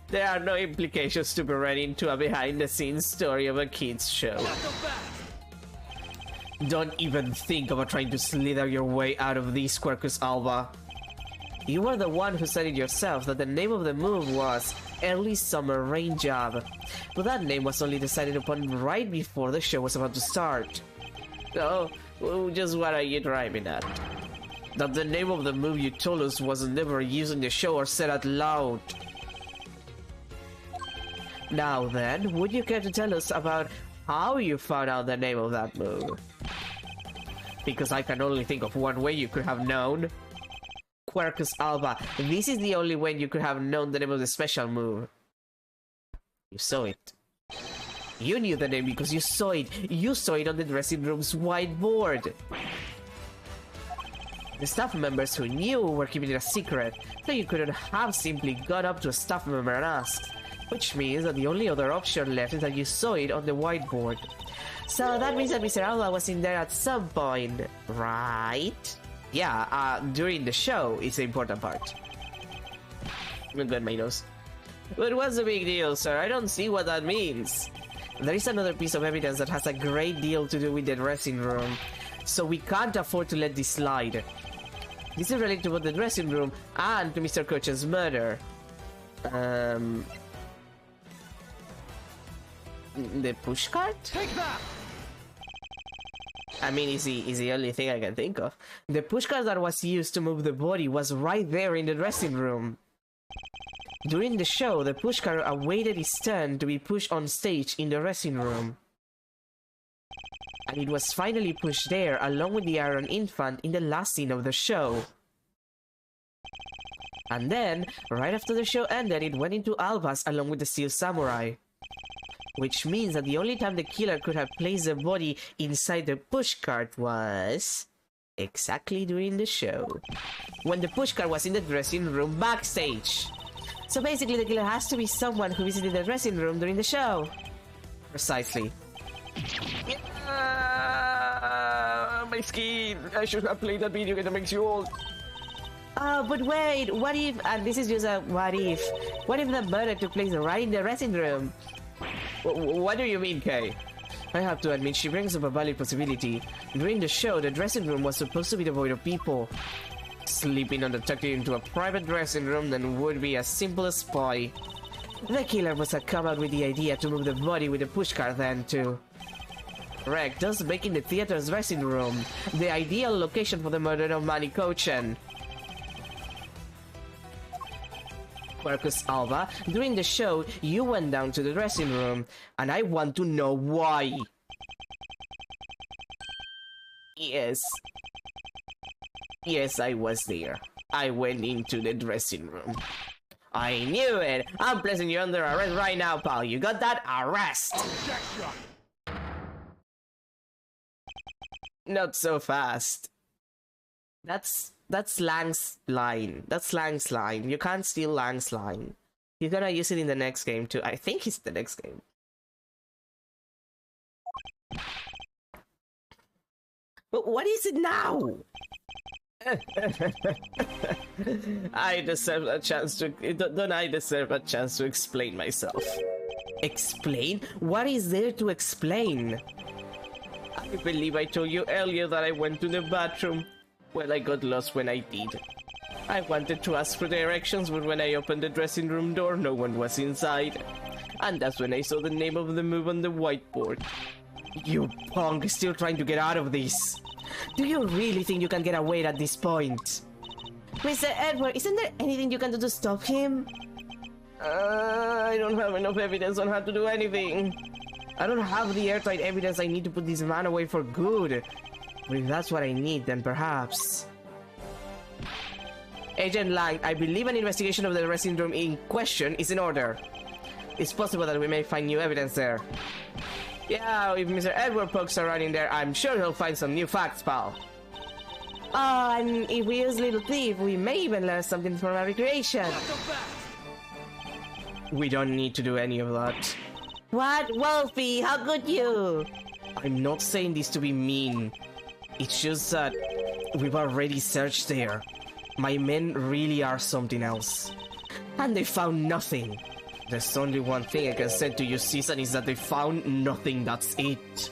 There are no implications to be read into a behind-the-scenes story of a kid's show. Don't even think about trying to slither your way out of this, Quercus Alba. You were the one who said it yourself that the name of the move was Early Summer Rain Job, but that name was only decided upon right before the show was about to start. Oh, just what are you driving at? That the name of the move you told us was never used in the show or said out loud. Now then, would you care to tell us about how you found out the name of that move? Because I can only think of one way you could have known. Quercus Alba, this is the only way you could have known the name of the special move. You saw it. You knew the name because you saw it. You saw it on the dressing room's whiteboard. The staff members who knew were keeping it a secret, so you couldn't have simply gone up to a staff member and asked. Which means that the only other option left is that you saw it on the whiteboard. So that means that Mr. Alba was in there at some point, right? Yeah, during the show is the important part. I'm glad my nose. But what's the big deal, sir? I don't see what that means. There is another piece of evidence that has a great deal to do with the dressing room, so we can't afford to let this slide. This is related to both the dressing room and to Mr. Koch's murder. The pushcart? Take that! I mean, is the only thing I can think of. The pushcart that was used to move the body was right there in the dressing room. During the show, the pushcart awaited its turn to be pushed on stage in the dressing room. And it was finally pushed there along with the Iron Infant in the last scene of the show. And then, right after the show ended, it went into Alba's along with the Steel Samurai. Which means that the only time the killer could have placed the body inside the pushcart was exactly during the show, when the pushcart was in the dressing room backstage. So basically the killer has to be someone who visited the dressing room during the show. Precisely. My skin! I should have played that video game that makes you old. But wait, what if, and this is just a what if the murder took place right in the dressing room? What do you mean, Kay? I have to admit, she brings up a valid possibility. During the show, the dressing room was supposed to be devoid of people. Sleeping undetected into a private dressing room then would be as simple as pie. The killer must have come up with the idea to move the body with a pushcart then, too. Correct, thus making the theater's dressing room the ideal location for the murder of Manny Kochan. Marcus Alba, during the show, you went down to the dressing room, and I want to know why. Yes. Yes, I was there. I went into the dressing room. I knew it! I'm placing you under arrest right now, pal. You got that? Arrest! Objection! Not so fast. That's Lang's line. That's Lang's line. You can't steal Lang's line. You're gonna use it in the next game too. I think it's the next game. But what is it now? I deserve a chance to... Don't I deserve a chance to explain myself? Explain? What is there to explain? I believe I told you earlier that I went to the bathroom. Well, I got lost when I did. I wanted to ask for directions, but when I opened the dressing room door, no one was inside. And that's when I saw the name of the move on the whiteboard. You punk, still trying to get out of this. Do you really think you can get away at this point? Mr. Edward, isn't there anything you can do to stop him? I don't have enough evidence on how to do anything. I don't have the airtight evidence I need to put this man away for good. But if that's what I need, then perhaps... Agent Lang, I believe an investigation of the dressing room in question is in order. It's possible that we may find new evidence there. Yeah, if Mr. Edward pokes around in there, I'm sure he'll find some new facts, pal. Oh, and if we use Little Thief, we may even learn something from our recreation. We don't need to do any of that. What? Wolfie, how could you? I'm not saying this to be mean. It's just that we've already searched there. My men really are something else. And they found nothing. There's only one thing I can say to you, Season, is that they found nothing, that's it.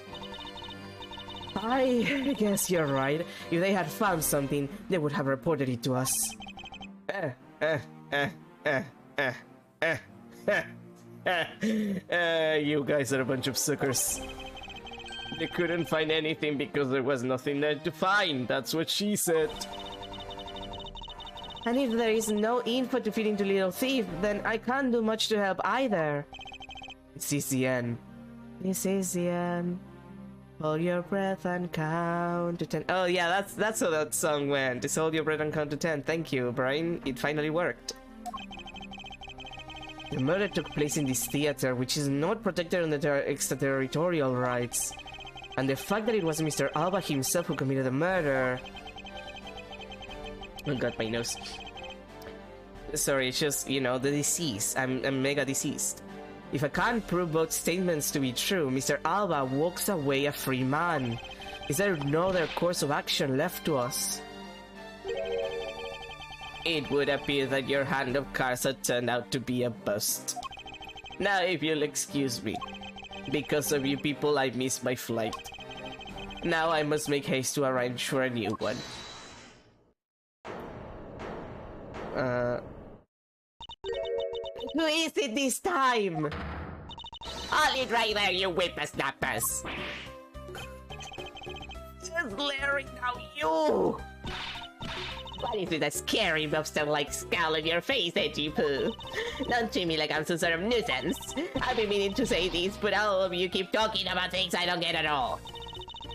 I guess you're right. If they had found something, they would have reported it to us. You guys are a bunch of suckers. They couldn't find anything because there was nothing there to find. That's what she said. And if there is no info to feed into Little Thief, then I can't do much to help either. This is the end. This is the end. Hold your breath and count to 10. Oh yeah, that's how that song went. Just hold your breath and count to 10. Thank you, Brian. It finally worked. The murder took place in this theater, which is not protected under extraterritorial rights. And the fact that it was Mr. Alba himself who committed the murder... Oh god, my nose. Sorry, it's just, you know, the disease. I'm mega deceased. If I can't prove both statements to be true, Mr. Alba walks away a free man. Is there no other course of action left to us? It would appear that your hand of cards had turned out to be a bust. Now, if you'll excuse me. Because of you people, I missed my flight. Now I must make haste to arrange for a new one. Who is it this time? Hold it right there, you whippersnappers! Just glaring now, you! What is it that scary mobster-like scowl on your face, Edgy Poo? Don't treat me like I'm some sort of nuisance. I've been meaning to say this, but all of you keep talking about things I don't get at all.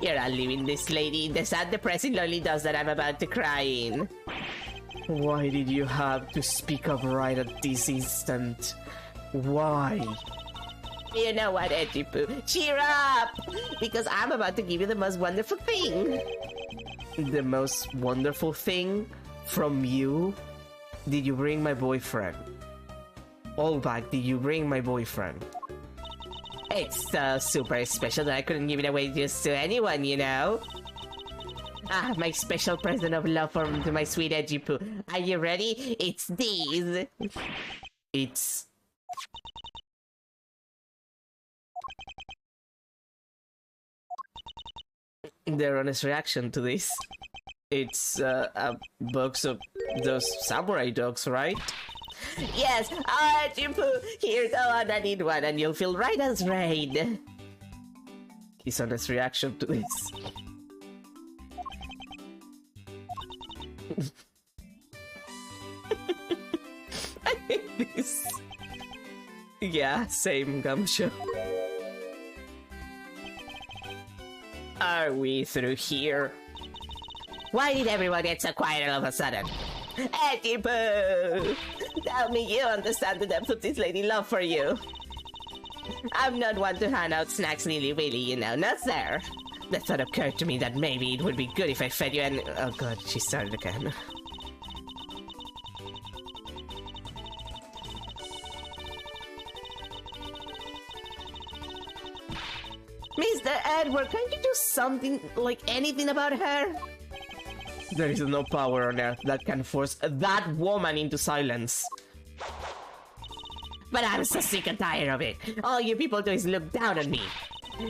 You're not leaving this lady in the sad, depressing, lonely dust that I'm about to cry in. Why did you have to speak up right at this instant? Why? You know what, Edgy Poo? Cheer up! Because I'm about to give you the most wonderful thing. The most wonderful thing? From you? Did you bring my boyfriend? All back, did you bring my boyfriend? It's so super special that I couldn't give it away just to anyone, you know? Ah, my special present of love to my sweet Edgy Poo. Are you ready? It's these. It's... their honest reaction to this. It's a box of those samurai dogs, right? Yes, Edgy Poo, here, go on, I need one and you'll feel right as rain. His honest reaction to this. I hate this. Yeah, same, Gumshoe. Are we through here? Why did everyone get so quiet all of a sudden? Edgy Poo! Tell me you understand the depth of this lady love for you. I'm not one to hand out snacks nilly-willy, you know, not there. The thought occurred to me that maybe it would be good if I fed you and... oh god, she started again. Mr. Edward, can't you do something, like anything about her? There is no power on earth that can force that woman into silence. But I'm so sick and tired of it. All you people do is look down on me.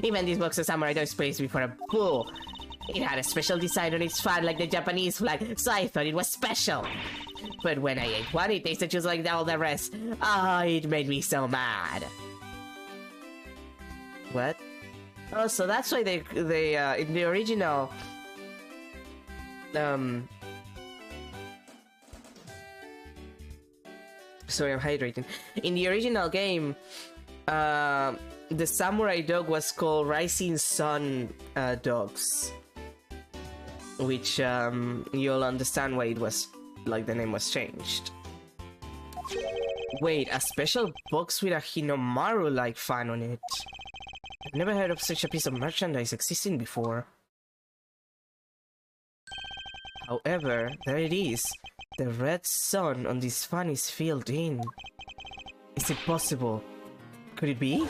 Even this box of samurai dogs praised me for a bull. It had a special design on its fan like the Japanese flag, so I thought it was special. But when I ate one, it tasted just like all the rest. Oh, it made me so mad. What? Oh, so that's why they in the original... Sorry, I'm hydrating. In the original game, the samurai dog was called Rising Sun dogs. Which, you'll understand why it was, like, the name was changed. Wait, a special box with a Hinomaru-like fan on it. I've never heard of such a piece of merchandise existing before. However, there it is. The red sun on this fan is filled in. Is it possible? Could it be?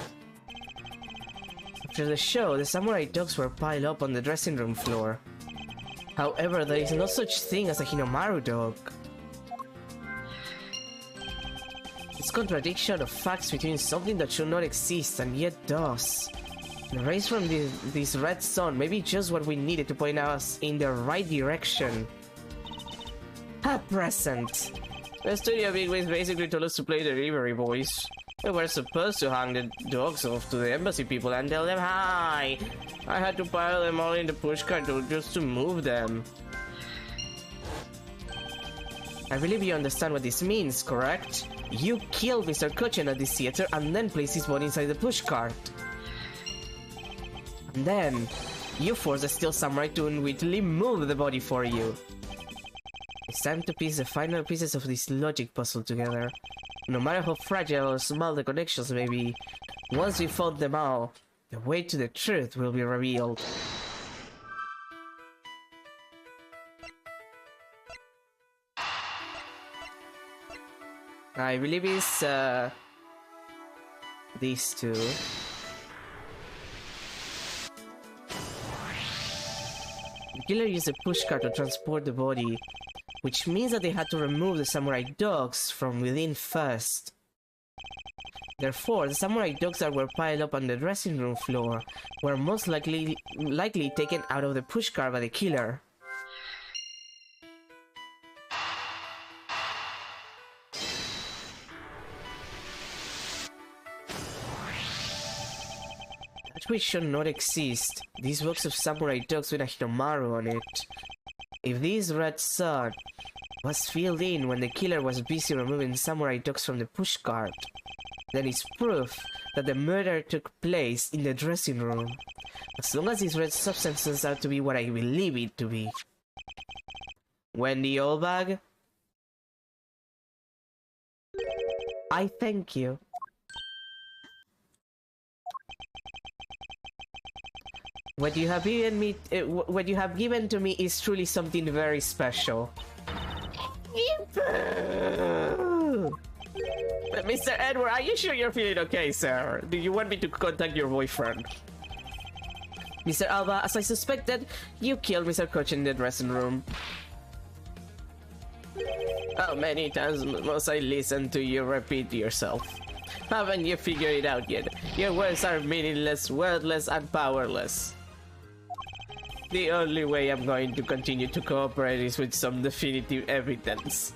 After the show, the samurai dogs were piled up on the dressing room floor. However, there is no such thing as a Hinomaru dog. This contradiction of facts between something that should not exist and yet does. The rays from this red sun may be just what we needed to point us in the right direction. At present, the Studio Bigwigs basically told us to play the delivery boys. We were supposed to hang the dogs off to the embassy people and tell them hi. I had to pile them all in the pushcart just to move them. I believe you understand what this means, correct? You killed Mr. Kochen at this theater and then placed his body inside the pushcart. And then, you forced the Steel Samurai to unwittingly move the body for you. It's time to piece the final pieces of this logic puzzle together. No matter how fragile or small the connections may be, once we found them all, the way to the truth will be revealed. I believe it's these two. The killer used a pushcart to transport the body, which means that they had to remove the samurai dogs from within first. Therefore, the samurai dogs that were piled up on the dressing room floor were most likely taken out of the pushcart by the killer. That which should not exist. This box of samurai dogs with a Hinomaru on it. If this red sun was filled in when the killer was busy removing samurai dogs from the pushcart, then it's proof that the murder took place in the dressing room. As long as this red substance turns out to be what I believe it to be. Wendy Oldbag, I thank you. What you have given to me is truly something very special. Mr. Edward, are you sure you're feeling okay, sir? Do you want me to contact your boyfriend? Mr. Alba, as I suspected, you killed Mr. Koch in the dressing room. How many times must I listen to you repeat yourself? Haven't you figured it out yet? Your words are meaningless, wordless, and powerless. The only way I'm going to continue to cooperate is with some definitive evidence.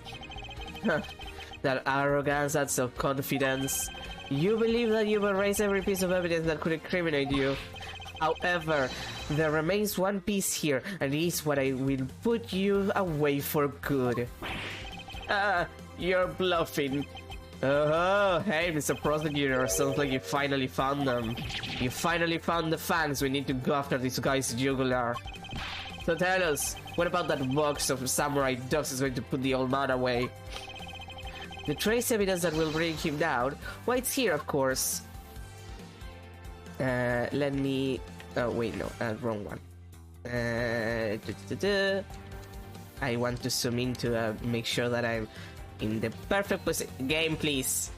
That arrogance, that self-confidence. You believe that you will raise every piece of evidence that could incriminate you. However, there remains one piece here, and it is what I will put you away for good. You're bluffing. Oh, hey, Mr. Prosecutor, sounds like you finally found them. You finally found the fangs. We need to go after this guy's jugular. So tell us, what about that box of samurai dogs is going to put the old man away? The trace evidence that will bring him down? Well, it's here, of course. Let me... Oh, wait, no, wrong one. I want to zoom in to make sure that I'm in the perfect position. Game, please.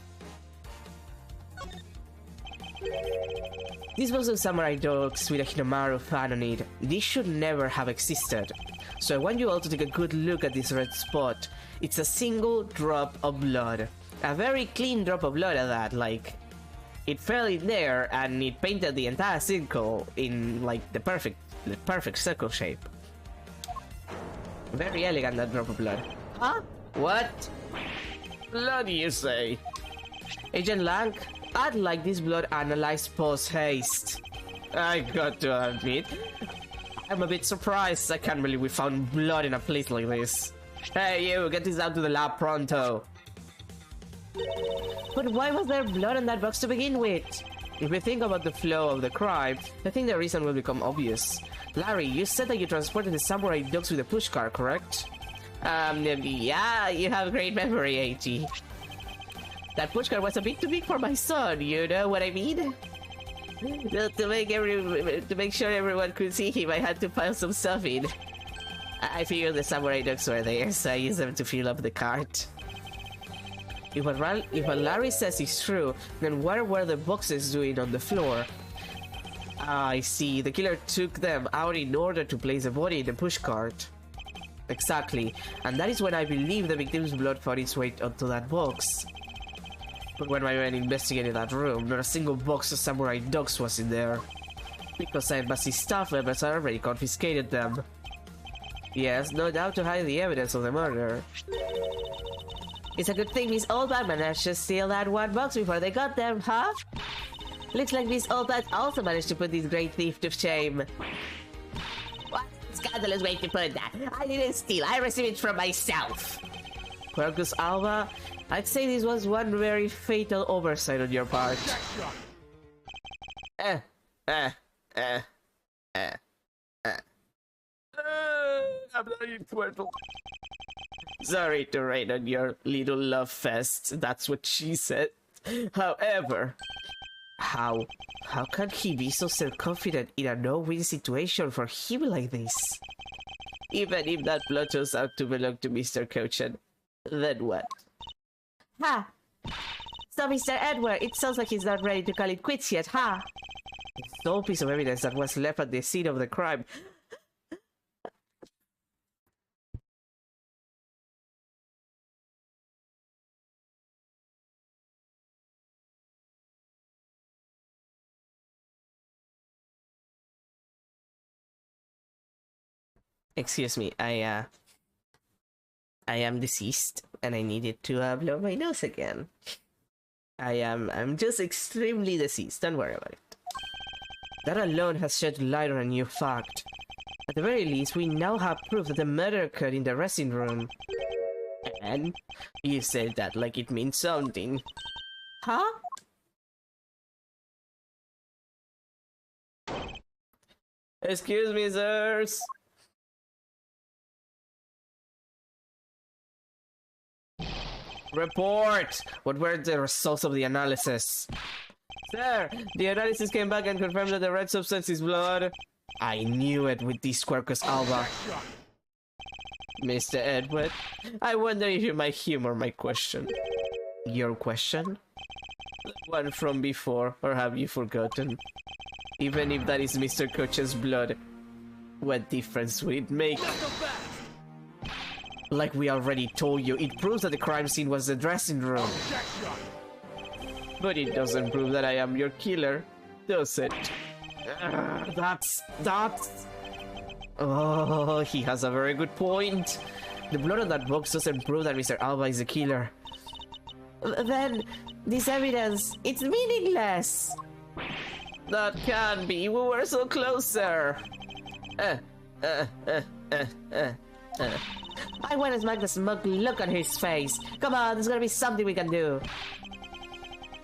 This was a samurai dogs with a Hinomaru fan on it. This should never have existed. So I want you all to take a good look at this red spot. It's a single drop of blood. A very clean drop of blood at that, like... It fell in there and it painted the entire circle in like the perfect circle shape. Very elegant, that drop of blood. Huh? What? Blood, you say? Agent Lang, I'd like this blood analyzed post-haste. I got to admit, I'm a bit surprised. I can't believe we found blood in a place like this. Hey you, get this out to the lab pronto. But why was there blood on that box to begin with? If we think about the flow of the crime, I think the reason will become obvious. Larry, you said that you transported the samurai dogs with a pushcart, correct? Yeah, you have a great memory, AT. That pushcart was a bit too big for my son, you know what I mean? To make sure everyone could see him, I had to pile some stuff in. I figured the samurai dogs were there, so I used them to fill up the cart. If what Larry says is true, then what were the boxes doing on the floor? I see. The killer took them out in order to place the body in the pushcart. Exactly. And that is when I believe the victim's blood found its way onto that box. But when my men investigated that room, not a single box of samurai dogs was in there. Because embassy staff members had already confiscated them. Yes, no doubt to hide the evidence of the murder. It's a good thing Miss Oldbag managed to steal that one box before they got them, huh? Looks like Miss Oldbag also managed to put this great thief to shame. What scandalous way to put that? I didn't steal, I received it from myself. Quercus Alba, I'd say this was one very fatal oversight on your part. I'm not in Twirtle. Sorry to rain on your little love fest, that's what she said. However, how can he be so self-confident in a no-win situation for him like this? Even if that blood turns out to belong to Mr. Kochan, then what? Ha! So, Mr. Edward, it sounds like he's not ready to call it quits yet, huh? The sole piece of evidence that was left at the scene of the crime. Excuse me, I am deceased, and I needed to blow my nose again. I'm just extremely deceased, don't worry about it. That alone has shed light on a new fact. At the very least, we now have proof that the murder occurred in the resting room. And? You said that like it means something. Huh? Excuse me, sirs. Report! What were the results of the analysis? Sir, the analysis came back and confirmed that the red substance is blood. I knew it with this Quercus alba. Mr. Edward, I wonder if you might humor my question. Your question? The one from before, or have you forgotten? Even if that is Mr. Koch's blood, what difference would it make? Like we already told you, it proves that the crime scene was the dressing room. But it doesn't prove that I am your killer, does it? That's... Oh, he has a very good point. The blood on that box doesn't prove that Mr. Alba is the killer. Then, this evidence, it's meaningless. That can't be, we were so close, sir. I want to smack the smug look on his face. Come on, there's gotta be something we can do.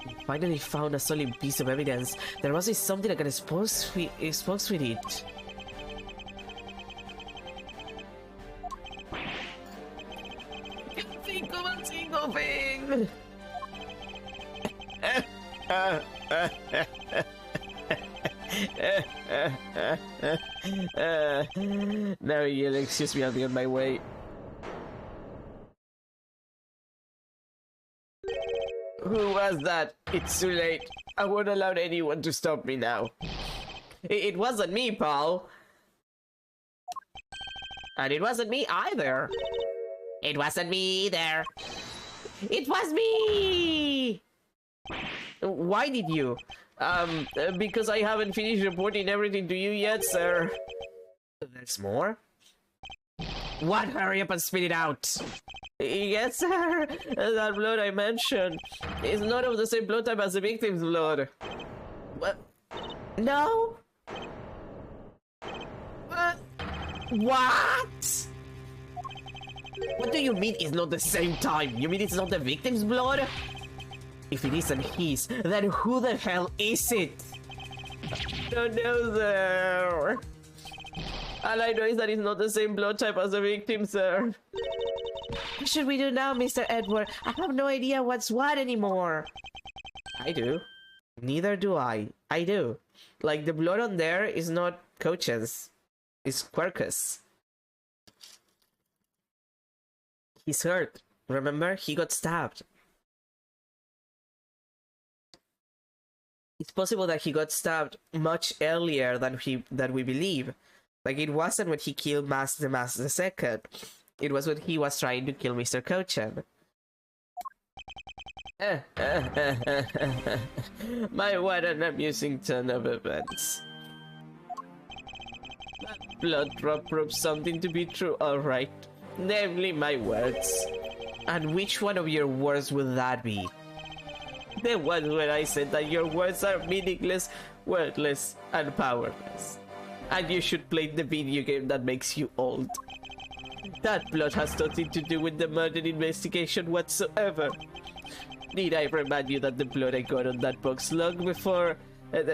We finally found a solid piece of evidence. There must be something that can expose with it. Can't think of a single thing. Now you'll excuse me, I'll be on my way. Who was that? It's too late. I won't allow anyone to stop me now. It wasn't me, Paul. And it wasn't me either. It wasn't me either. It was me! Why did you? Because I haven't finished reporting everything to you yet, sir. There's more? What? Hurry up and spit it out! Yes, sir. That blood I mentioned is not of the same blood type as the victim's blood. What? No? What? What do you mean it's not the same type? You mean it's not the victim's blood? If it isn't his, then who the hell is it? I don't know, sir. All I know is that it's not the same blood type as the victim, sir. What should we do now, Mr. Edward? I have no idea what's what anymore. I do. Neither do I. I do. Like, the blood on there is not Coach's. It's Quercus. He's hurt. Remember? He got stabbed. It's possible that he got stabbed much earlier than we believe. Like, it wasn't when he killed the Master II. It was when he was trying to kill Mr. Kochan. My, what an amusing turn of events. That blood drop proves something to be true, alright. Namely, my words. And which one of your words would that be? The one where I said that your words are meaningless, worthless, and powerless. And you should play the video game that makes you old. That blood has nothing to do with the murder investigation whatsoever. Need I remind you that the blood I got on that box long before... Did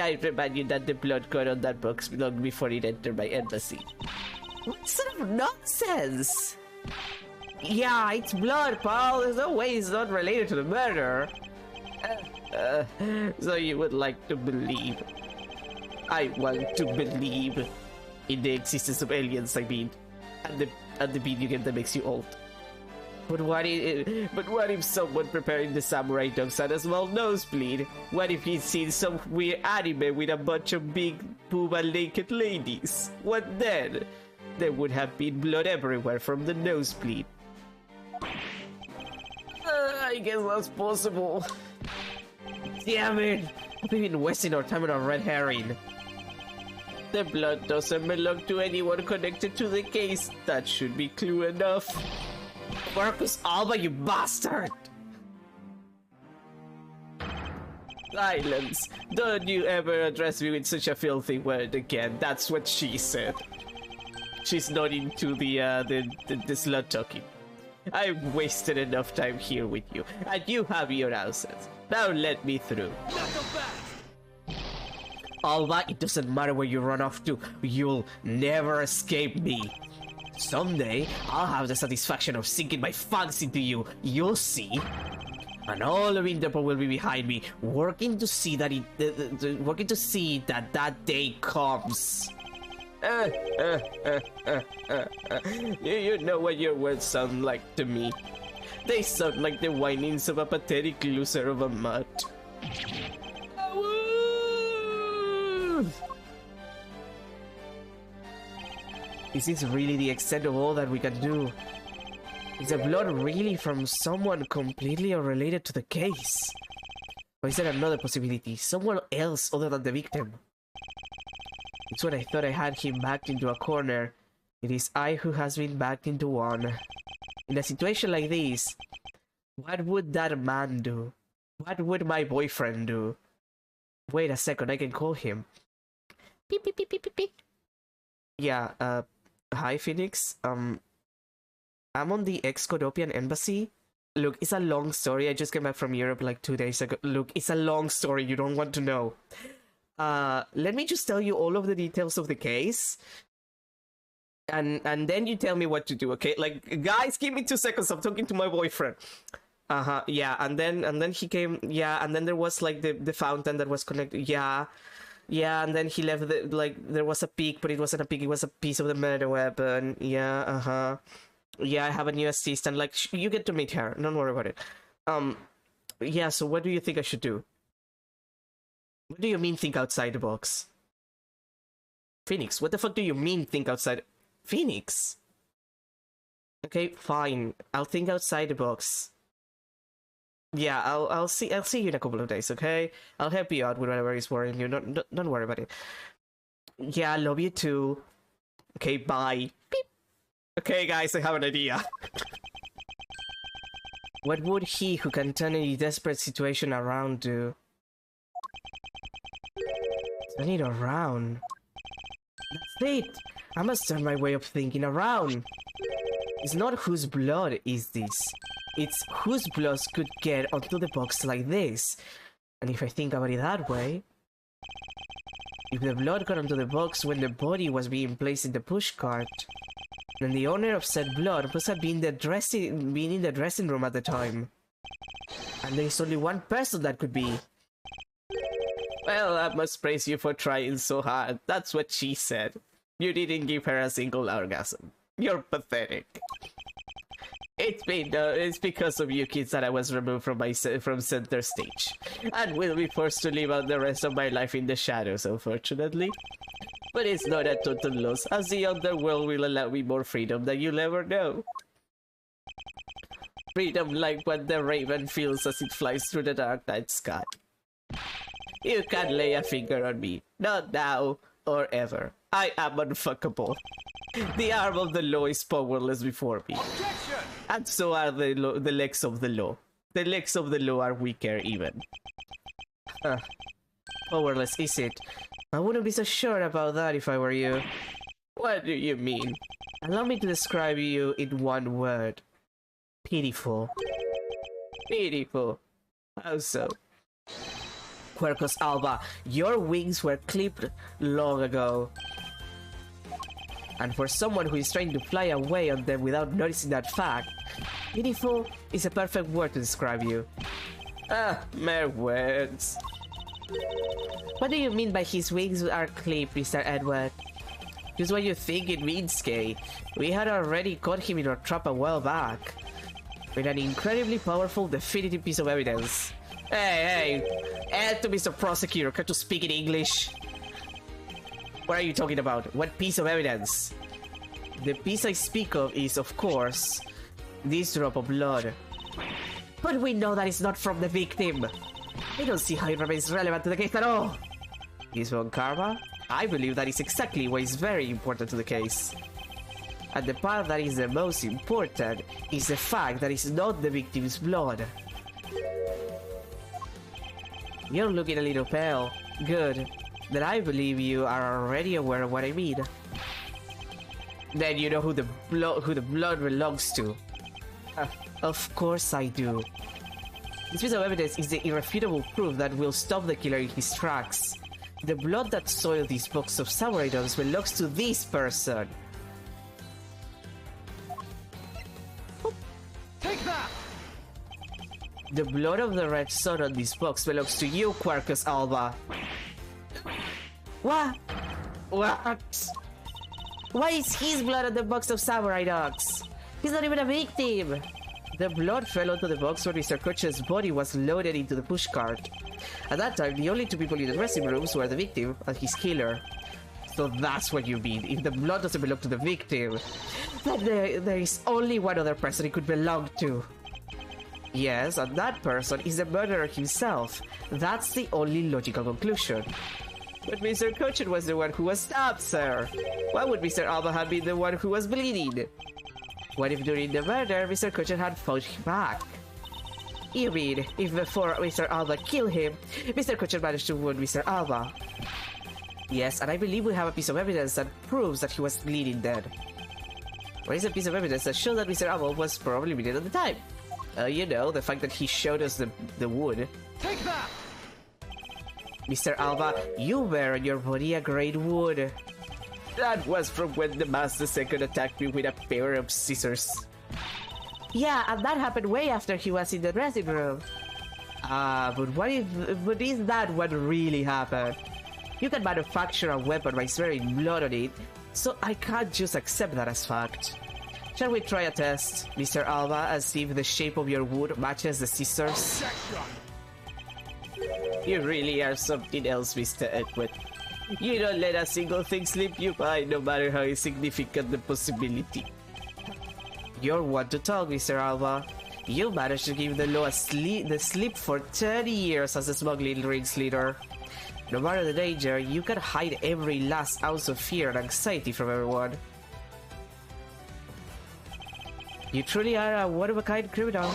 I remind you that the blood got on that box long before it entered my embassy? What sort of nonsense? Yeah, it's blood, Paul. There's no way it's not related to the murder. So you would like to believe. I want to believe in the existence of aliens, I mean. And the video game that makes you old. But what if someone preparing the samurai dogs had a small nosebleed? What if he'd seen some weird anime with a bunch of big puma naked ladies? What then? There would have been blood everywhere from the nosebleed. I guess that's possible. Damn it! We've been wasting our time on a red herring. The blood doesn't belong to anyone connected to the case. That should be clue enough. Marcus Alba, you bastard! Silence. Don't you ever address me with such a filthy word again. That's what she said. She's not into the slut talking. I've wasted enough time here with you, and you have your answers. Now let me through. Alba, it doesn't matter where you run off to. You'll never escape me. Someday, I'll have the satisfaction of sinking my fangs into you. You'll see. And all of Interpol will be behind me, working to see that that day comes. You know what your words sound like to me. They sound like the whinings of a pathetic loser of a mutt. Is this really the extent of all that we can do? Is the blood really from someone completely unrelated to the case? Or is there another possibility? Someone else other than the victim? It's when I thought I had him backed into a corner. It is I who has been backed into one. In a situation like this, what would that man do? What would my boyfriend do? Wait a second, I can call him. Beep, beep, beep, beep, beep, beep. Yeah, hi Phoenix. I'm on the ex-Codopian embassy. Look, it's a long story. I just came back from Europe like 2 days ago. Look, it's a long story. You don't want to know. Let me just tell you all of the details of the case. And then you tell me what to do, okay? Like, guys, give me 2 seconds. I'm talking to my boyfriend. Yeah, and then he came, yeah, and then there was like the fountain that was connected, yeah, and then he left there was a peak, but it wasn't a peak, it was a piece of the murder weapon, yeah, yeah, I have a new assistant, like, you get to meet her, don't worry about it. Yeah, so what do you think I should do? What do you mean think outside the box? Phoenix, what the fuck do you mean think outside? Phoenix! Okay, fine, I'll think outside the box. Yeah, I'll see you in a couple of days, okay? I'll help you out with whatever is worrying you. Don't worry about it. Yeah, I love you too. Okay, bye. Beep. Okay, guys, I have an idea. What would he who can turn any desperate situation around do? Turn it around. That's it. I must turn my way of thinking around. It's not whose blood is this. It's whose blood could get onto the box like this. And if I think about it that way, if the blood got onto the box when the body was being placed in the pushcart, then the owner of said blood must have been in the dressing room at the time. And there is only one person that could be. Well, I must praise you for trying so hard. That's what she said. You didn't give her a single orgasm. You're pathetic. It's because of you kids that I was removed from center stage, and will be forced to live out the rest of my life in the shadows, unfortunately. But it's not a total loss, as the underworld will allow me more freedom than you'll ever know. Freedom like what the raven feels as it flies through the dark night sky. You can't lay a finger on me, not now or ever. I am unfuckable. The arm of the law is powerless before me. Objection! And so are the legs of the law. The legs of the law are weaker even. Powerless, is it? I wouldn't be so sure about that if I were you. What do you mean? Allow me to describe you in one word. Pitiful. Pitiful. How so? Quercus Alba, your wings were clipped long ago. And for someone who is trying to fly away on them without noticing that fact, pitiful is a perfect word to describe you. Mere words. What do you mean by his wings are clipped, Mr. Edward? Just what you think it means, Kay. We had already caught him in our trap a while back. with an incredibly powerful, definitive piece of evidence. Hey, and to Mr. Prosecutor, can't you speak in English? What are you talking about? What piece of evidence? The piece I speak of is, of course, this drop of blood. But we know that it's not from the victim. I don't see how it remains relevant to the case at all. Is von Karma? I believe that is exactly what is very important to the case. And the part that is the most important is the fact that it's not the victim's blood. You're looking a little pale. Good. Then I believe you are already aware of what I mean. Then you know who the blood belongs to. Of course I do. This piece of evidence is the irrefutable proof that will stop the killer in his tracks. The blood that soiled this box of sour items belongs to this person. Take that! The blood of the red sun on this box belongs to you, Quercus Alba. What? What? Why is his blood on the box of samurai dogs? He's not even a victim! The blood fell onto the box when Mr. Koch's body was loaded into the pushcart. At that time, the only two people in the dressing rooms were the victim and his killer. So that's what you mean. If the blood doesn't belong to the victim, then there is only one other person it could belong to. Yes, and that person is the murderer himself. That's the only logical conclusion. But Mr. Kochan was the one who was stabbed, sir. Why would Mr. Alba have been the one who was bleeding? What if during the murder, Mr. Kochan had fought him back? You mean, if before Mr. Alba killed him, Mr. Kochan managed to wound Mr. Alba? Yes, and I believe we have a piece of evidence that proves that he was bleeding dead. What is a piece of evidence that shows that Mr. Alba was probably bleeding at the time? You know, the fact that he showed us the wound. Take that! Mr. Alba, you wear on your body a great wound. That was from when the Master Second attacked me with a pair of scissors. Yeah, and that happened way after he was in the dressing room. But is that what really happened? You can manufacture a weapon by smearing blood on it, so I can't just accept that as fact. Shall we try a test, Mr. Alba, and see if the shape of your wound matches the scissors? You really are something else, Mr. Edward. You don't let a single thing slip you by, no matter how insignificant the possibility. You're one to talk, Mr. Alba. You managed to give the law the slip for 30 years as a smuggling rings leader. No matter the danger, you can hide every last ounce of fear and anxiety from everyone. You truly are a one-of-a-kind criminal.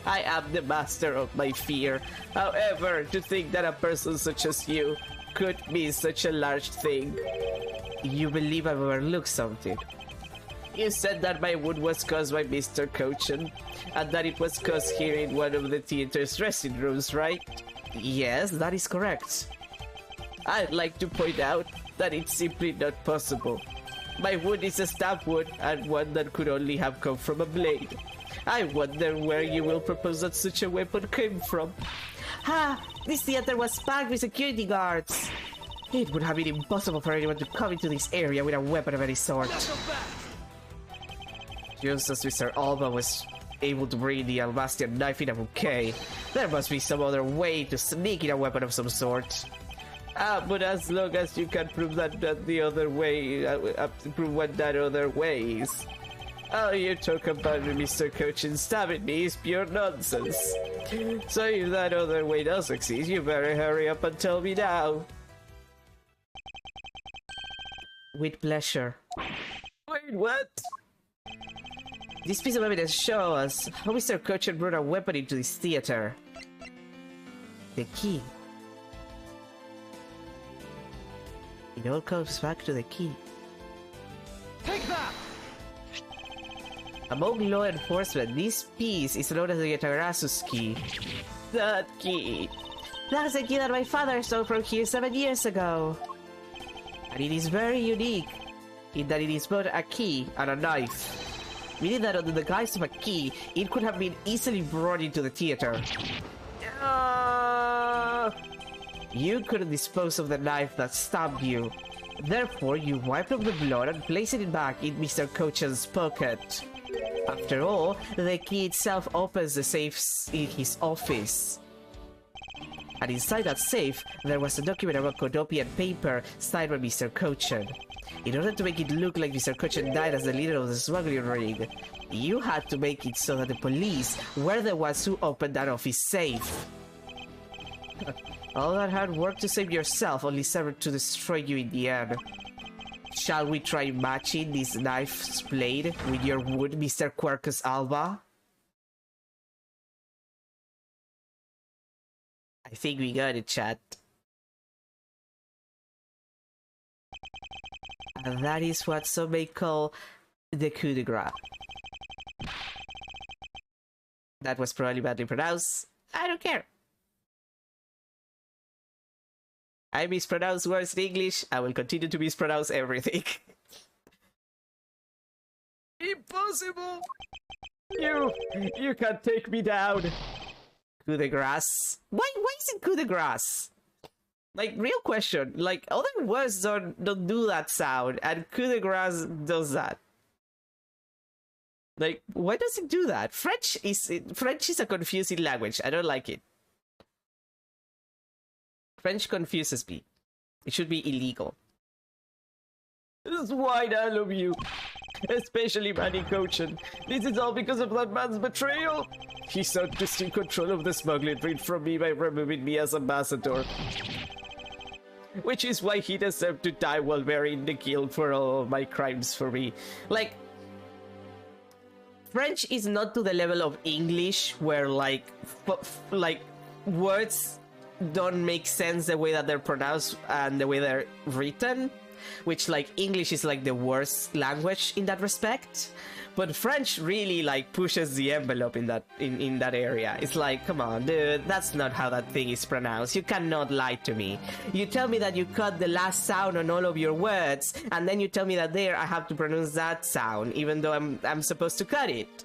I am the master of my fear. However, to think that a person such as you could be such a large thing. You believe I've overlooked something. You said that my wound was caused by Mr. Kochan, and that it was caused here in one of the theater's dressing rooms, right? Yes, that is correct. I'd like to point out that it's simply not possible. My wound is a stab wound, and one that could only have come from a blade. I wonder where you will propose that such a weapon came from. Ha! This theater was packed with security guards. It would have been impossible for anyone to come into this area with a weapon of any sort. Just as Mr. Alba was able to bring the Albastian knife in a bouquet, there must be some other way to sneak in a weapon of some sort. But as long as you can prove that the other way, prove what that other way is. All you talk about Mr. Kochan stabbing me is pure nonsense. So if that other way does exist, you better hurry up and tell me now. With pleasure. Wait, what? This piece of evidence shows us how Mr. Kochan brought a weapon into this theater. The key. It all comes back to the key. Take that! Among law enforcement, this piece is known as the Yatagarasus key. That key. That's the key that my father stole from here 7 years ago. And it is very unique, in that it is both a key and a knife. Meaning that under the guise of a key, it could have been easily brought into the theater. You couldn't dispose of the knife that stabbed you. Therefore, you wipe off the blood and place it back in Mr. Coachen's pocket. After all, the key itself opens the safes in his office. And inside that safe, there was a document about Kodopian paper signed by Mr. Cochen. In order to make it look like Mr. Cochen died as the leader of the smuggling ring, you had to make it so that the police were the ones who opened that office safe. All that hard work to save yourself only served to destroy you in the end. Shall we try matching this knife's blade with your wood, Mr. Quercus Alba? I think we got it, chat. And that is what some may call the coup de grace. That was probably badly pronounced. I don't care. I mispronounce words in English. I will continue to mispronounce everything. Impossible! You can't take me down. Coup de grace. Why is it coup de grace? Like, real question. Like, other words don't do that sound, and coup de grace does that. Like, why does it do that? French is a confusing language. I don't like it. French confuses me. It should be illegal. This is why I love you. Especially Manny Cochen. This is all because of that man's betrayal. He sought to steal control of the smuggling ring from me by removing me as ambassador. Which is why he deserved to die while bearing the guilt for all of my crimes for me. Like, French is not to the level of English where like words don't make sense the way that they're pronounced and the way they're written, which like English is like the worst language in that respect, but French really like pushes the envelope in that area. It's like, come on dude, that's not how that thing is pronounced. You cannot lie to me. You tell me that you cut the last sound on all of your words, and then you tell me that there I have to pronounce that sound even though I'm supposed to cut it.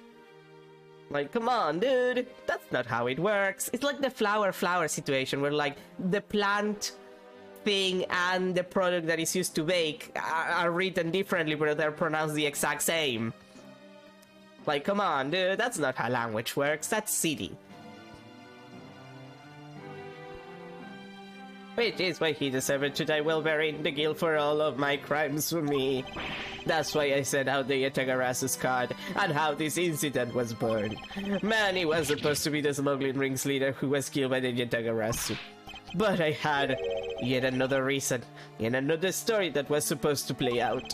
Like, come on, dude. That's not how it works. It's like the flower situation where, like, the plant thing and the product that is used to bake are written differently, but they're pronounced the exact same. Like, come on, dude. That's not how language works. That's silly. Which is why he deserved to die while bearing the guilt for all of my crimes for me. That's why I sent out the Yatagarasu card and how this incident was born. Manny was supposed to be the smuggling ring's leader who was killed by the Yatagarasu. But I had yet another reason, yet another story that was supposed to play out.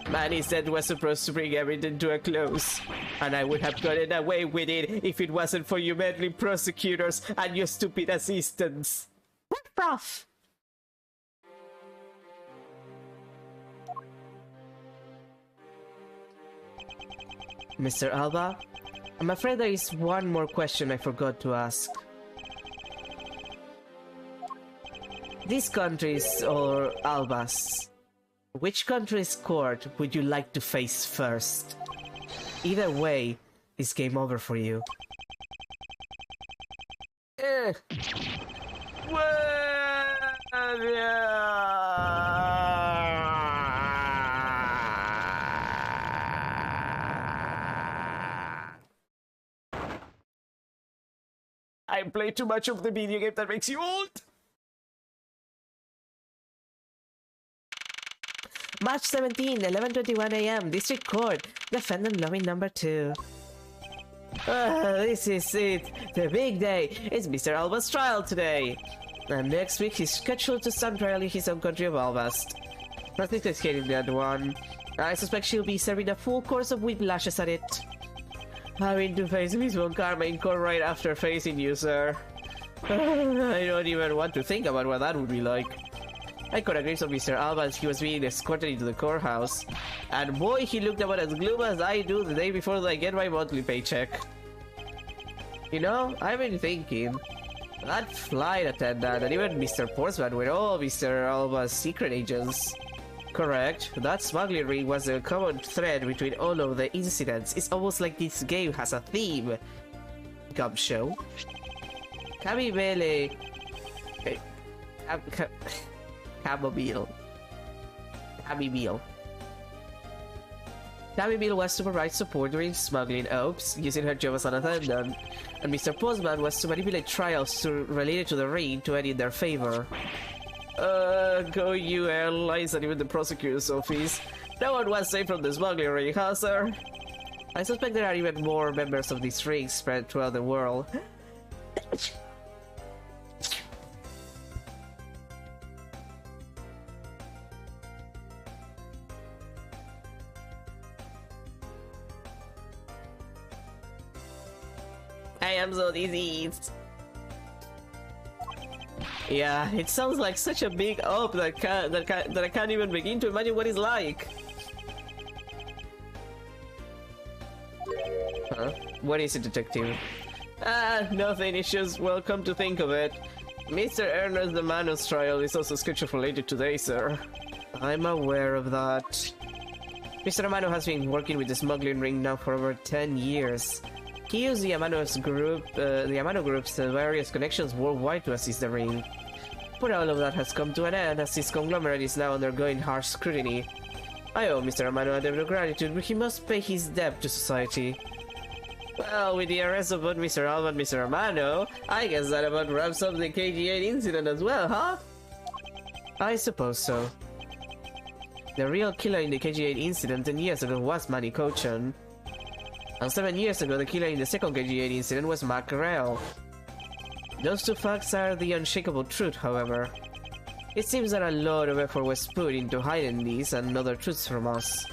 Manny's death was supposed to bring everything to a close, and I would have gotten away with it if it wasn't for you meddling prosecutors and your stupid assistants. What, prof? Mr. Alba, I'm afraid there is one more question I forgot to ask. These countries, or Albas, which country's court would you like to face first? Either way, it's game over for you. I play too much of the video game that makes you old. March 17, 11:21 AM, District Court, Defendant Loving number 2. This is it, the big day. It's Mr. Alba's trial today. And next week he's scheduled to stand trial in his home country of Albast. Nothing to escape in that one. I suspect she'll be serving a full course of whiplashes at it. Having to face his own karma in court right after facing you, sir. I don't even want to think about what that would be like. I caught a glimpse of Mr. Alba as he was being escorted into the courthouse. And boy, he looked about as gloomy as I do the day before I get my monthly paycheck. You know, I've been thinking, that flight attendant and even Mr. Portsman were all Mr. Alba's secret agents. Correct, that smuggling ring was a common thread between all of the incidents. It's almost like this game has a theme. Gumshoe. Camomile. Tabby Beale. Tabby Beale was to provide support during smuggling ops, using her job as an attendant, and Mr. Postman was to manipulate trials related to the ring to end in their favor. Go you airlines and even the prosecutor's office. No one was safe from the smuggling ring, huh, sir? I suspect there are even more members of this ring spread throughout the world. I am so diseased. Yeah, it sounds like such a big up that I can't even begin to imagine what it's like. Huh? What is it, detective? Ah, nothing. It's just, well, come to think of it, Mr. Ernest de Manos' trial is also scheduled for later today, sir. I'm aware of that. Mr. Amano has been working with the smuggling ring now for over 10 years. He used the Amano Group's various connections worldwide to assist the ring. But all of that has come to an end as his conglomerate is now undergoing harsh scrutiny. I owe Mr. Amano a debt of gratitude, but he must pay his debt to society. Well, with the arrest of both Mr. Alba and Mr. Amano, I guess that about wraps up the KG8 incident as well, huh? I suppose so. The real killer in the KG8 incident 10 years ago was Manny Kochan. And 7 years ago, the killer in the second KG8 incident was Mac Rell. Those two facts are the unshakable truth, however. It seems that a lot of effort was put into hiding these and other truths from us.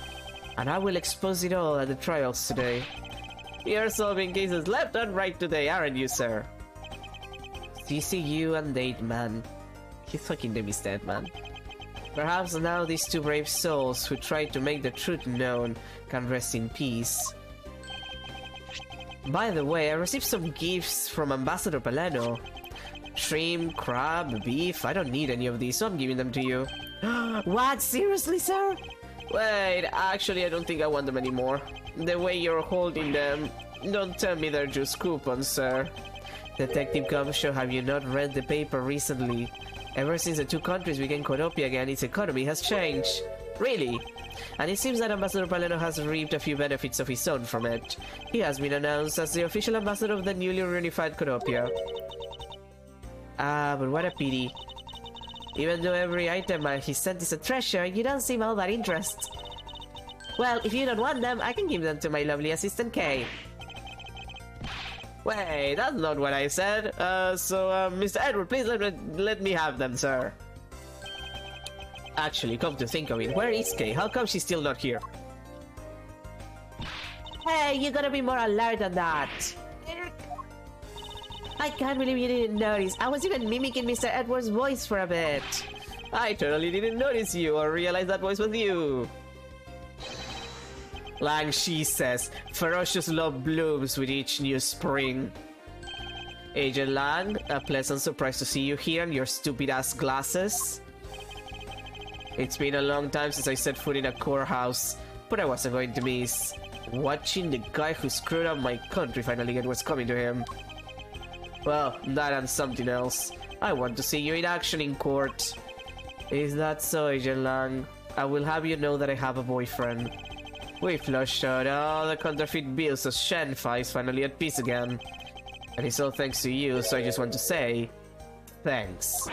And I will expose it all at the trials today. You're solving cases left and right today, aren't you, sir? CCU and Date Man. His fucking name is dead, man. Perhaps now these two brave souls who tried to make the truth known can rest in peace. By the way, I received some gifts from Ambassador Paleno. Shrimp, crab, beef, I don't need any of these, so I'm giving them to you. What? Seriously, sir? Wait, actually I don't think I want them anymore. The way you're holding them, don't tell me they're just coupons, sir. Detective Gumshoe, have you not read the paper recently? Ever since the two countries began Codopia again, its economy has changed. Really? And it seems that Ambassador Paleno has reaped a few benefits of his own from it. He has been announced as the official ambassador of the newly reunified Codopia. Ah, but what a pity. Even though every item he sent is a treasure, you don't seem all that interested. Well, if you don't want them, I can give them to my lovely assistant Kay. Wait, that's not what I said. Mr. Edward, please let me have them, sir. Actually, come to think of it, where is Kay? How come she's still not here? Hey, you gotta be more alert than that. I can't believe you didn't notice. I was even mimicking Mr. Edward's voice for a bit. I totally didn't notice you or realize that voice was you. Lang, she says, ferocious love blooms with each new spring. Agent Lang, a pleasant surprise to see you here and your stupid-ass glasses. It's been a long time since I set foot in a courthouse, but I wasn't going to miss watching the guy who screwed up my country finally get what's coming to him. Well, that and something else. I want to see you in action in court. Is that so, Agent Lang? I will have you know that I have a boyfriend. We flushed out all the counterfeit bills, so Shenfa is finally at peace again. And it's all thanks to you, so I just want to say, thanks.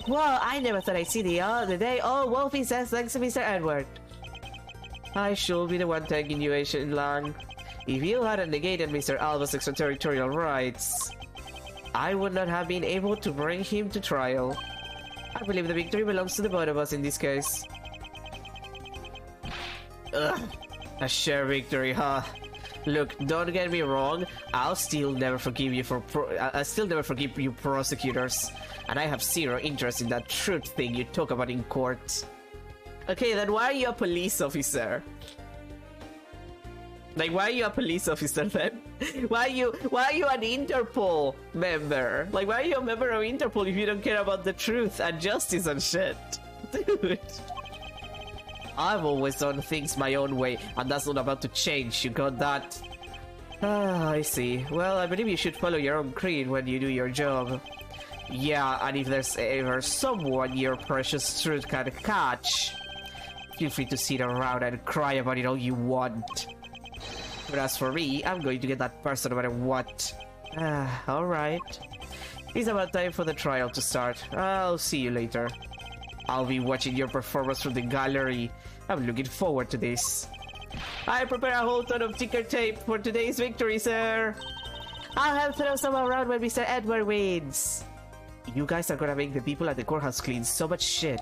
Whoa, I never thought I'd see the day all Wolfie says thanks to Mr. Edward. I should be the one thanking you, Agent Lang. If you hadn't negated Mr. Alba's extraterritorial rights, I would not have been able to bring him to trial. I believe the victory belongs to the both of us in this case. Ugh, a shared victory, huh? Look, don't get me wrong, I'll still never forgive you prosecutors, and I have zero interest in that truth thing you talk about in court. Okay, then why are you a police officer? Like, why are you a police officer then? Why are you an Interpol member? Like, why are you a member of Interpol if you don't care about the truth and justice and shit? Dude. I've always done things my own way, and that's not about to change, you got that? Ah, I see. Well, I believe you should follow your own creed when you do your job. Yeah, and if there's ever someone your precious truth can catch, Feel free to sit around and cry about it all you want. But as for me, I'm going to get that person no matter what. Alright. It's about time for the trial to start. I'll see you later. I'll be watching your performance from the gallery. I'm looking forward to this. I prepare a whole ton of ticker tape for today's victory, sir. I'll have throw some around when Mr. Edward wins. You guys are gonna make the people at the courthouse clean so much shit.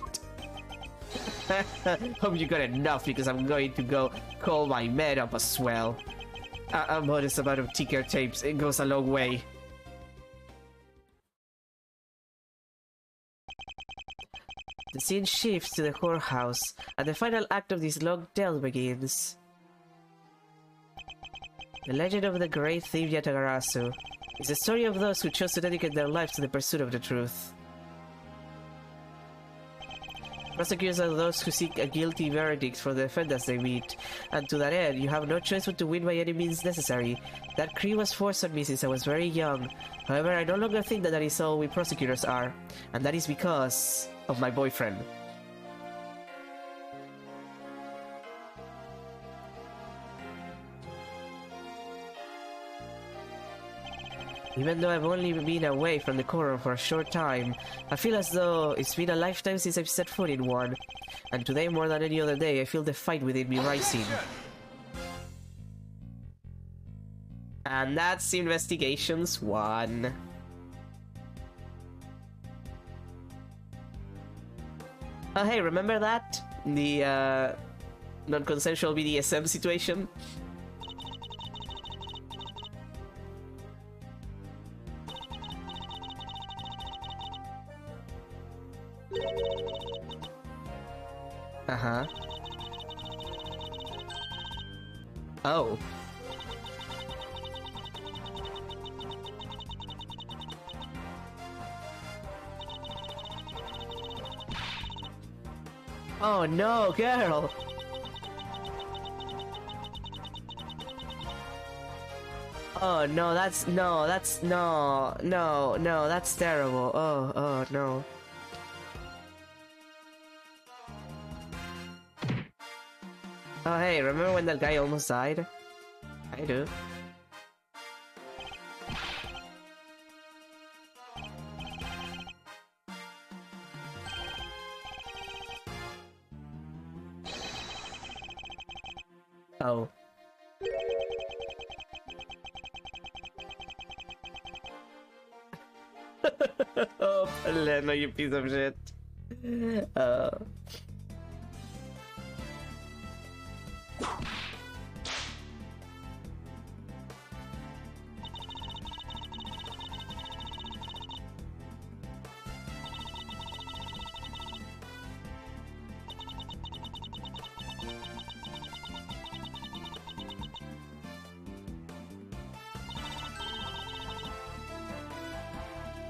Hope you got enough, because I'm going to go call my men up as well. A modest amount of ticker tapes, it goes a long way. The scene shifts to the whorehouse, and the final act of this long tale begins. The legend of the great thief Yatagarasu is the story of those who chose to dedicate their lives to the pursuit of the truth. Prosecutors are those who seek a guilty verdict for the defendants they meet, and to that end, you have no choice but to win by any means necessary. That decree was forced on me since I was very young. However, I no longer think that that is all we prosecutors are, and that is because of my boyfriend. Even though I've only been away from the courtroom for a short time, I feel as though it's been a lifetime since I've set foot in one. And today, more than any other day, I feel the fight within me rising. And that's Investigations 1. Oh hey, remember that? The non-consensual BDSM situation? Uh-huh. Oh. Oh no, girl! Oh no, that's no, that's no, that's terrible. Oh no. Oh hey, remember when that guy almost died? I do. Oh. Oh, Paleno, you piece of shit.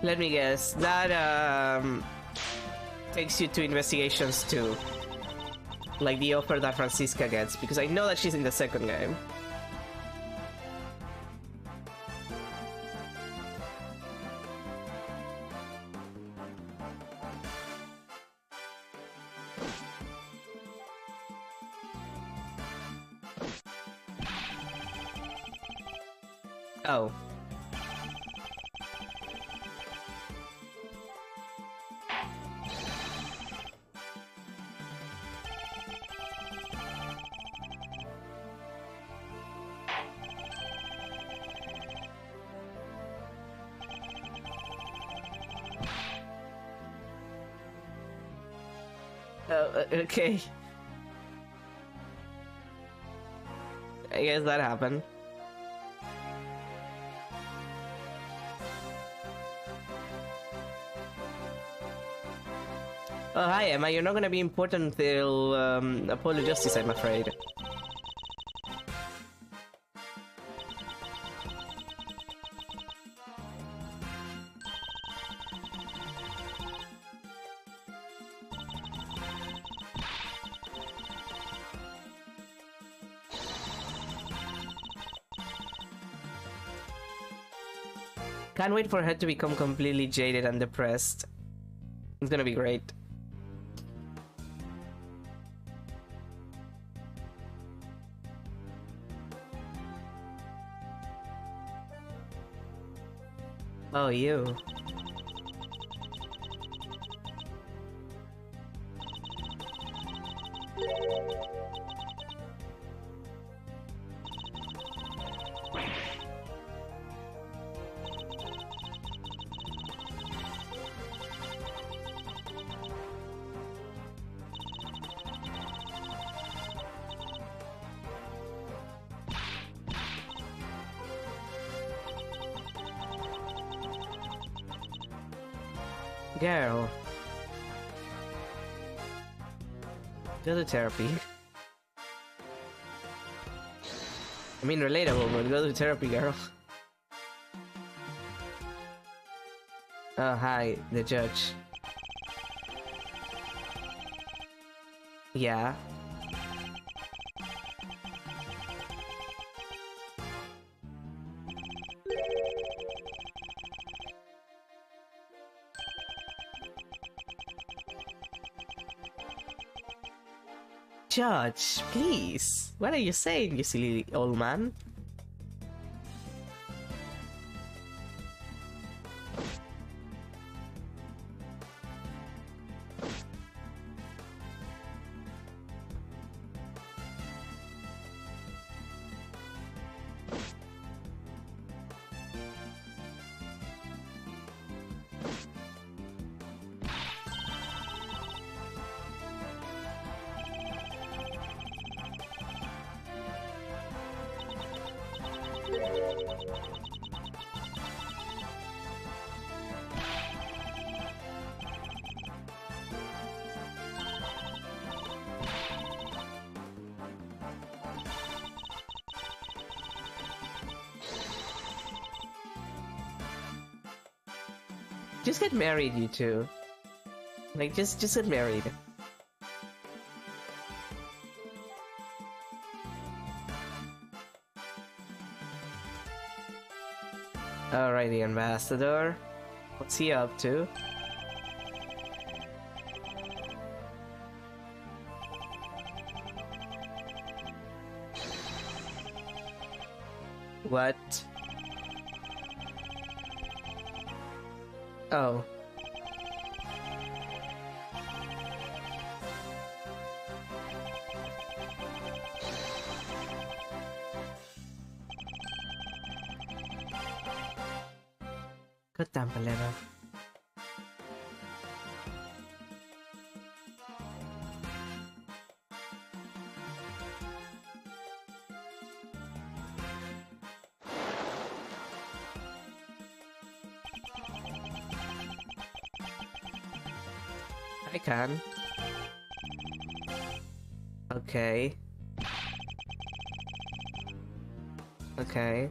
Let me guess, that takes you to Investigations 2. Like the offer that Francisca gets, because I know that she's in the second game. Oh. Okay. I guess that happened. Oh, hi, Emma. You're not gonna be important until Apollo Justice, I'm afraid. Can't wait for her to become completely jaded and depressed. It's gonna be great. Oh, you. Girl. Go to therapy. I mean, relatable, but go to therapy, girl. Oh, hi, the judge. Yeah. Judge, please. What are you saying, you silly old man? Just get married, you two. Like, just get married. Alrighty, Ambassador. What's he up to? What? Oh.ก็ตามไปแล้วนะ I can. Okay. Okay.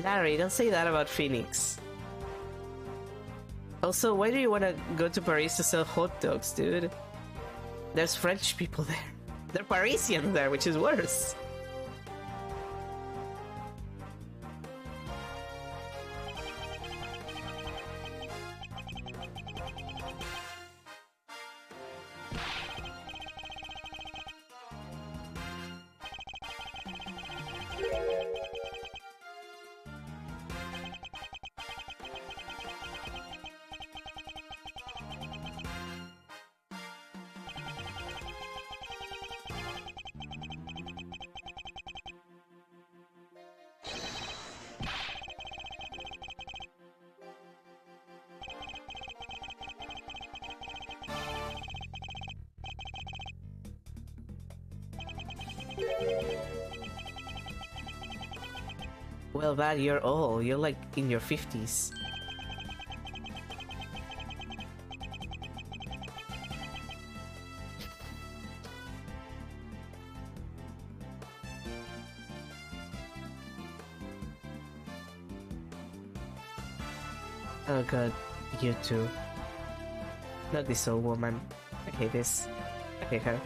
Larry, don't say that about Phoenix. Also, why do you want to go to Paris to sell hot dogs, dude? There's French people there. They're Parisians there, which is worse. Well, Val, you're old. You're like in your 50s. Oh god, you too. Not this old woman. I hate this. I hate her.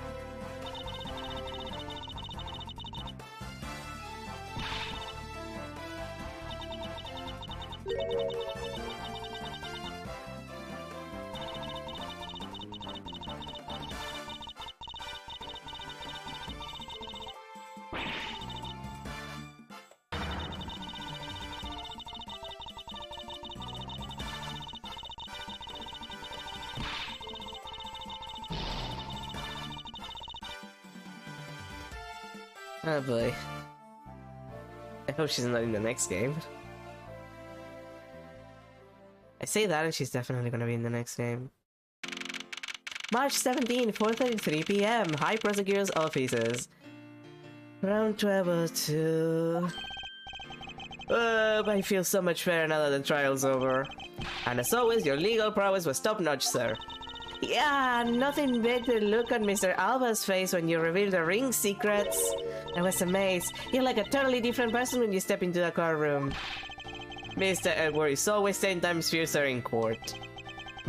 Oh boy. I hope she's not in the next game. I say that and she's definitely gonna be in the next game. March 17, 4:33 p.m. High Prosecutor's Offices. Round 1202. I feel so much better now that the trial's over. And as always, your legal prowess was top-notch, sir. Yeah, nothing better look on Mr. Alba's face when you reveal the ring secrets. I was amazed. You're like a totally different person when you step into the courtroom. Mr. Edward is always 10 times fiercer in court.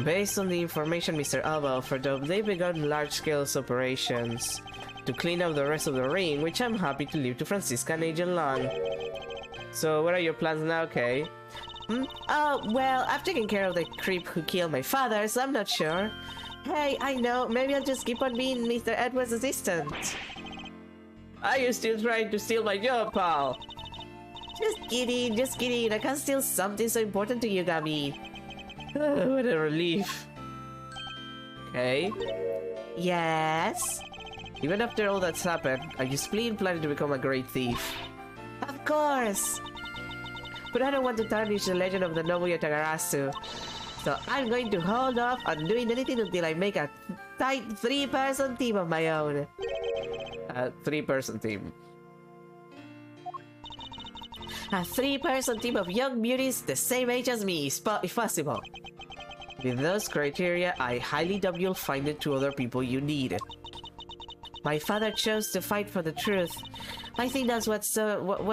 Based on the information Mr. Alba offered up, they begun large-scale operations to clean up the rest of the ring, which I'm happy to leave to Francisca and Agent Long. So, what are your plans now, Kay? Oh, well, I've taken care of the creep who killed my father, so I'm not sure. Hey, I know, maybe I'll just keep on being Mr. Edward's assistant. Are you still trying to steal my job, pal? Just kidding, I can't steal something so important to you, Gabi. What a relief. Okay. Yes? Even after all that's happened, are you still planning to become a great thief? Of course! But I don't want to tarnish the legend of the Nobuya Tagarasu. So I'm going to hold off on doing anything until I make a tight 3-person team of my own. A 3-person team. A 3-person team of young beauties the same age as me, if possible. With those criteria, I highly doubt you'll find the 2 other people you need. My father chose to fight for the truth. I think that's what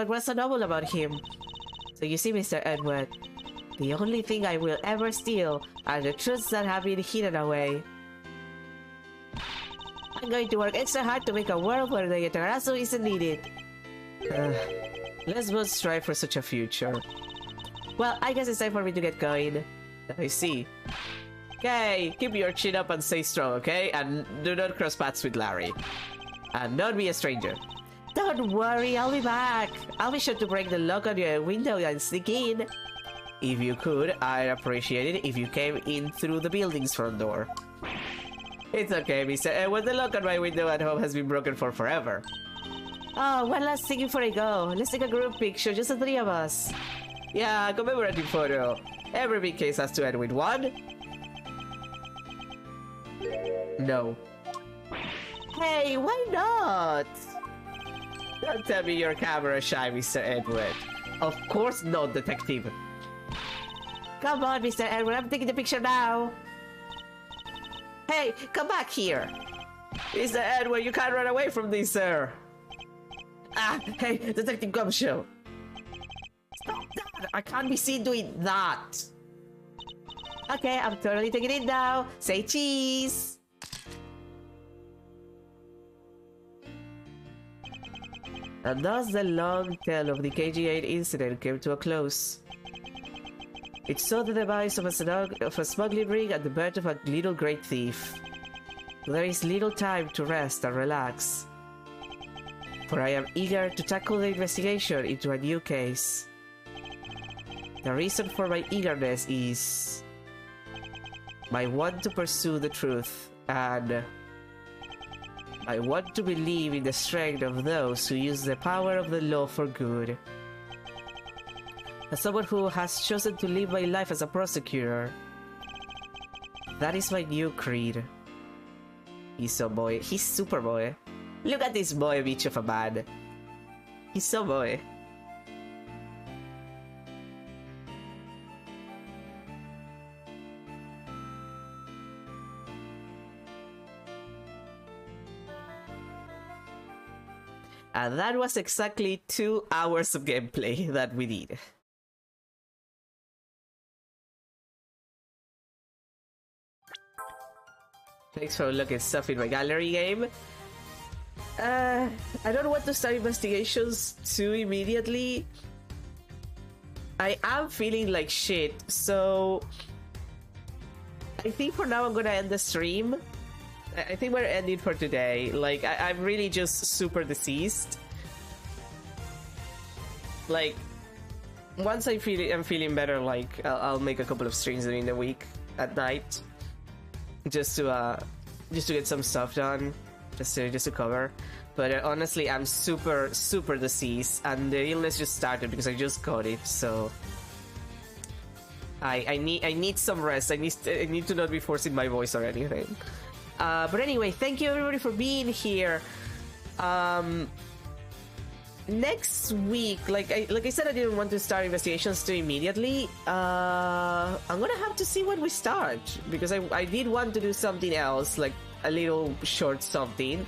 was so noble about him. So you see, Mr. Edward, the only thing I will ever steal are the truths that have been hidden away. I'm going to work extra hard to make a world where the Yatagarasu isn't needed. Let's both strive for such a future. Well, I guess it's time for me to get going. I see. Okay, keep your chin up and stay strong, okay? And do not cross paths with Larry. And don't be a stranger. Don't worry, I'll be back. I'll be sure to break the lock on your window and sneak in. If you could, I'd appreciate it if you came in through the building's front door. It's okay, Mr. Edward. The lock on my window at home has been broken for forever. Oh, one last thing before I go. Let's take a group picture, just the 3 of us. Yeah, commemorative photo. Every big case has to end with one. No. Hey, why not? Don't tell me you're camera shy, Mr. Edward. Of course not, detective. Come on, Mr. Edward, I'm taking the picture now. Hey, come back here. Mr. Edward, you can't run away from this, sir. Ah, hey, Detective Gumshoe. Stop that! I can't be seen doing that. Okay, I'm totally taking it now. Say cheese. And thus the long tale of the KG-8 incident came to a close. It saw the demise of a smuggling ring and the birth of a little great thief. There is little time to rest and relax, for I am eager to tackle the investigation into a new case. The reason for my eagerness is my want to pursue the truth, and I want to believe in the strength of those who use the power of the law for good. As someone who has chosen to live my life as a prosecutor, that is my new creed. He's so boy. He's super boy. Look at this boy bitch of a man. He's so boy. And that was exactly 2 hours of gameplay that we did. Thanks for looking stuff in my gallery game. I don't want to start investigations too immediately. I am feeling like shit, so I think for now I'm gonna end the stream. I think we're ending for today. Like, I'm really just super deceased. Like, once I'm feeling better, like, I'll make a couple of streams during the week at night, just to get some stuff done, just to cover. But honestly, I'm super deceased, and the illness just started because I just got it. So I need some rest. I need to not be forcing my voice or anything. But anyway, thank you everybody for being here. Next week, like I said, I didn't want to start investigations too immediately. I'm gonna have to see when we start, because I did want to do something else, like a little short something,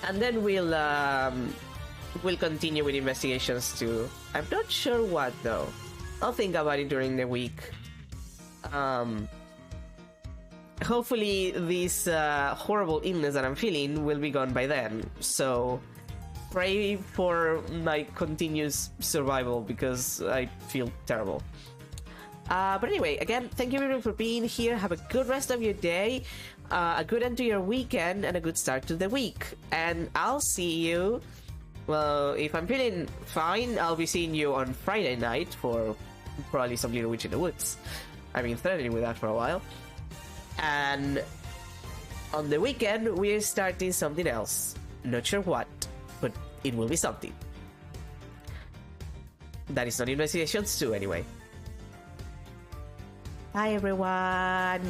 and then we'll continue with investigations too. I'm not sure what though. I'll think about it during the week. Hopefully this horrible illness that I'm feeling will be gone by then, so pray for my continuous survival, because I feel terrible. But anyway, again, thank you everyone for being here. Have a good rest of your day, a good end to your weekend, and a good start to the week. And I'll see you, well, if I'm feeling fine, I'll be seeing you on Friday night for probably some Little Witch in the Woods. I've been threatening with that for a while. And on the weekend, we're starting something else. Not sure what, but it will be something. That is not Investigations 2 anyway. Bye everyone!